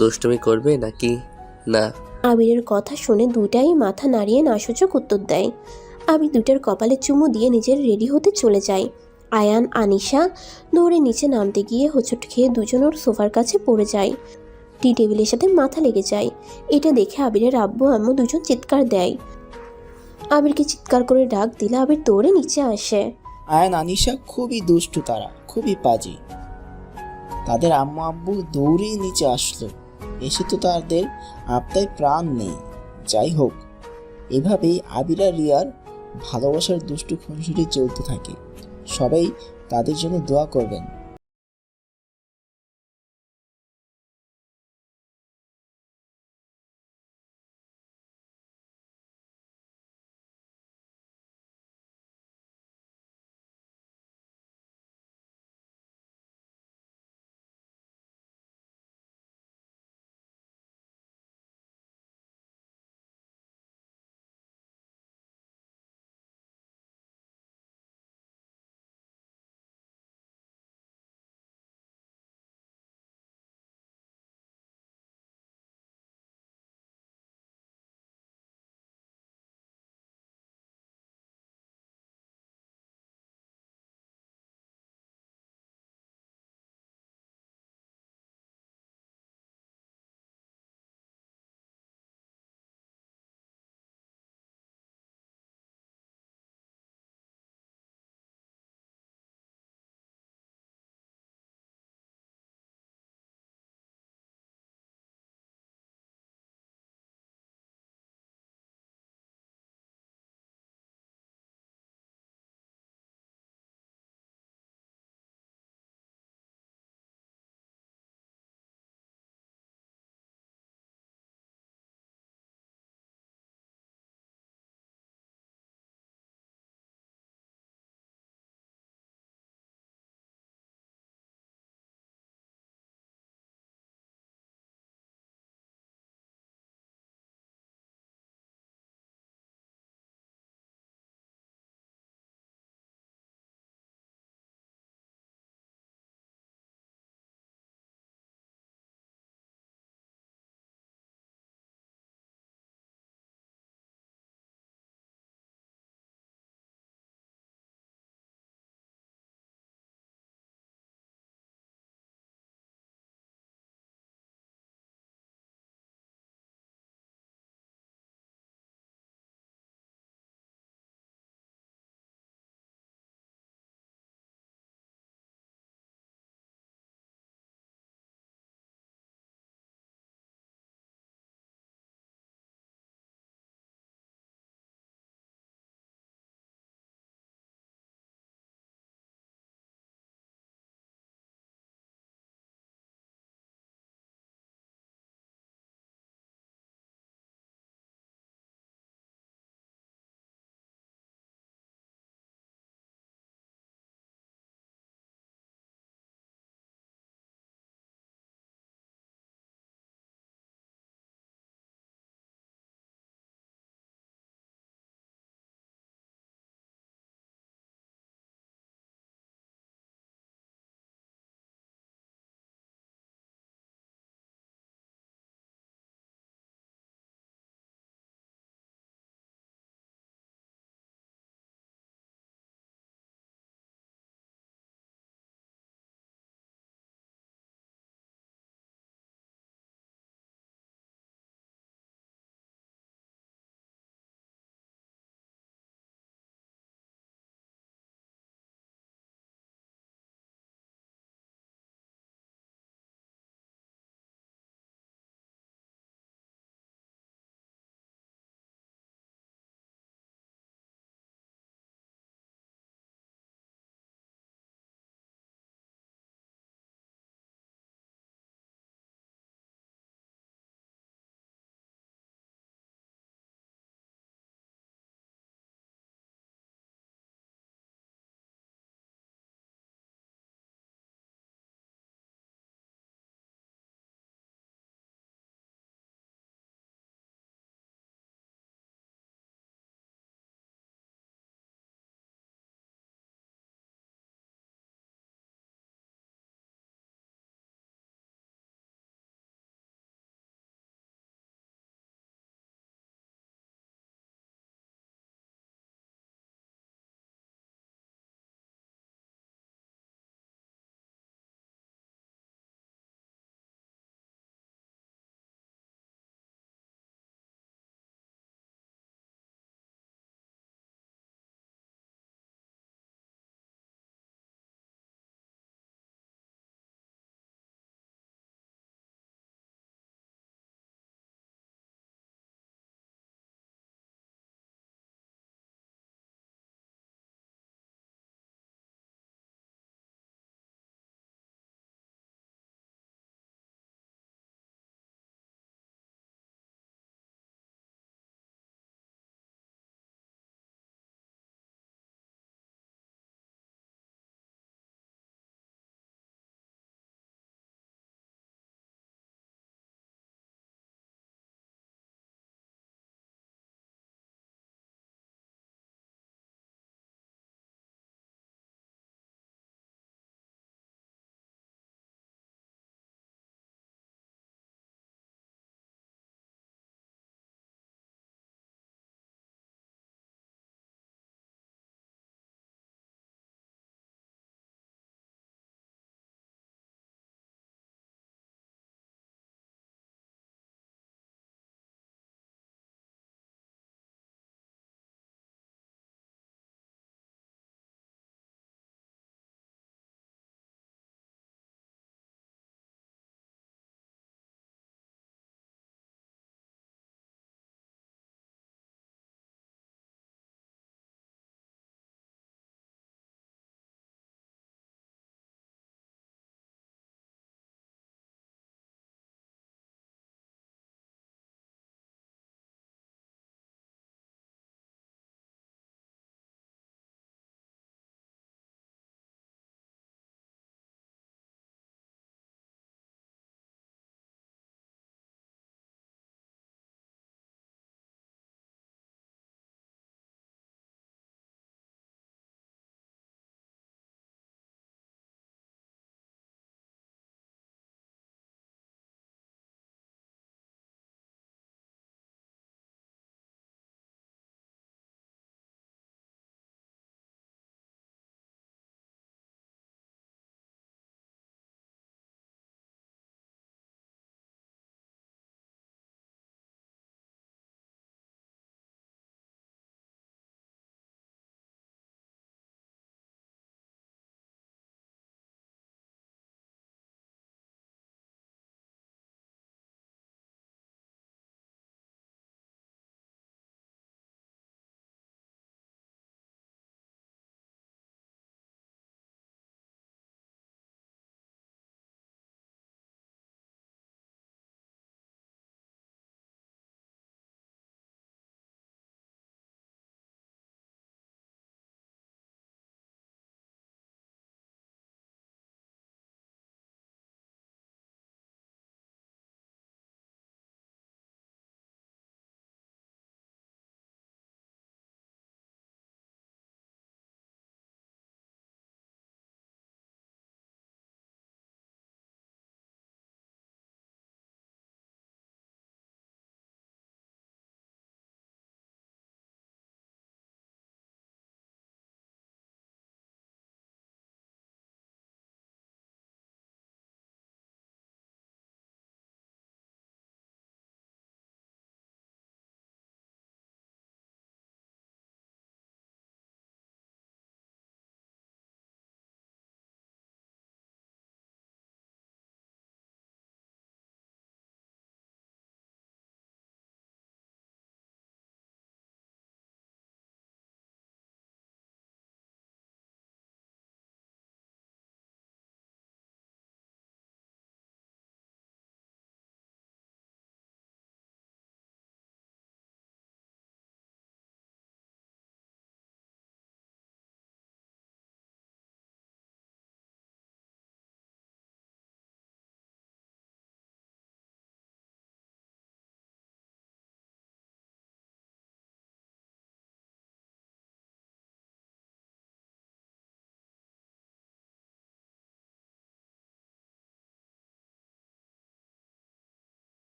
দুষ্টুমি করবে নাকি না? আবিরের কথা শুনে 2টাই মাথা নাড়িয়ে নাসূচক উত্তর দেয়। আবির দুটার কপালে চুমু দিয়ে নিজের রেডি হতে চলে যায়। আয়ান আনিশা দৌড়ে নিচে নামতে গিয়ে হোঁচট খেয়ে দুজন ওর সোফার কাছে পড়ে যায়। টি টেবিলের সাথে মাথা লেগে যায়। এটা দেখে আবিরের আব্বু আম্মু দুজন চিৎকার দেয়। আবিরকে চিৎকার করে ডাক দিলে আবির দৌড়ে নিচে আসে। আয়ান আনিশা খুবই দুষ্টু, তারা খুবই পাজি। তাদের আম্মু আব্বু দৌড়েই নিচে আসলো, এসে তো তাদের আত্মায় প্রাণ নেই। যাই হোক, এভাবেই আবির আর রিয়ার ভালোবাসার দুষ্টু খুনসুটি চলতে থাকে। সবাই তাদের জন্য দোয়া করবেন।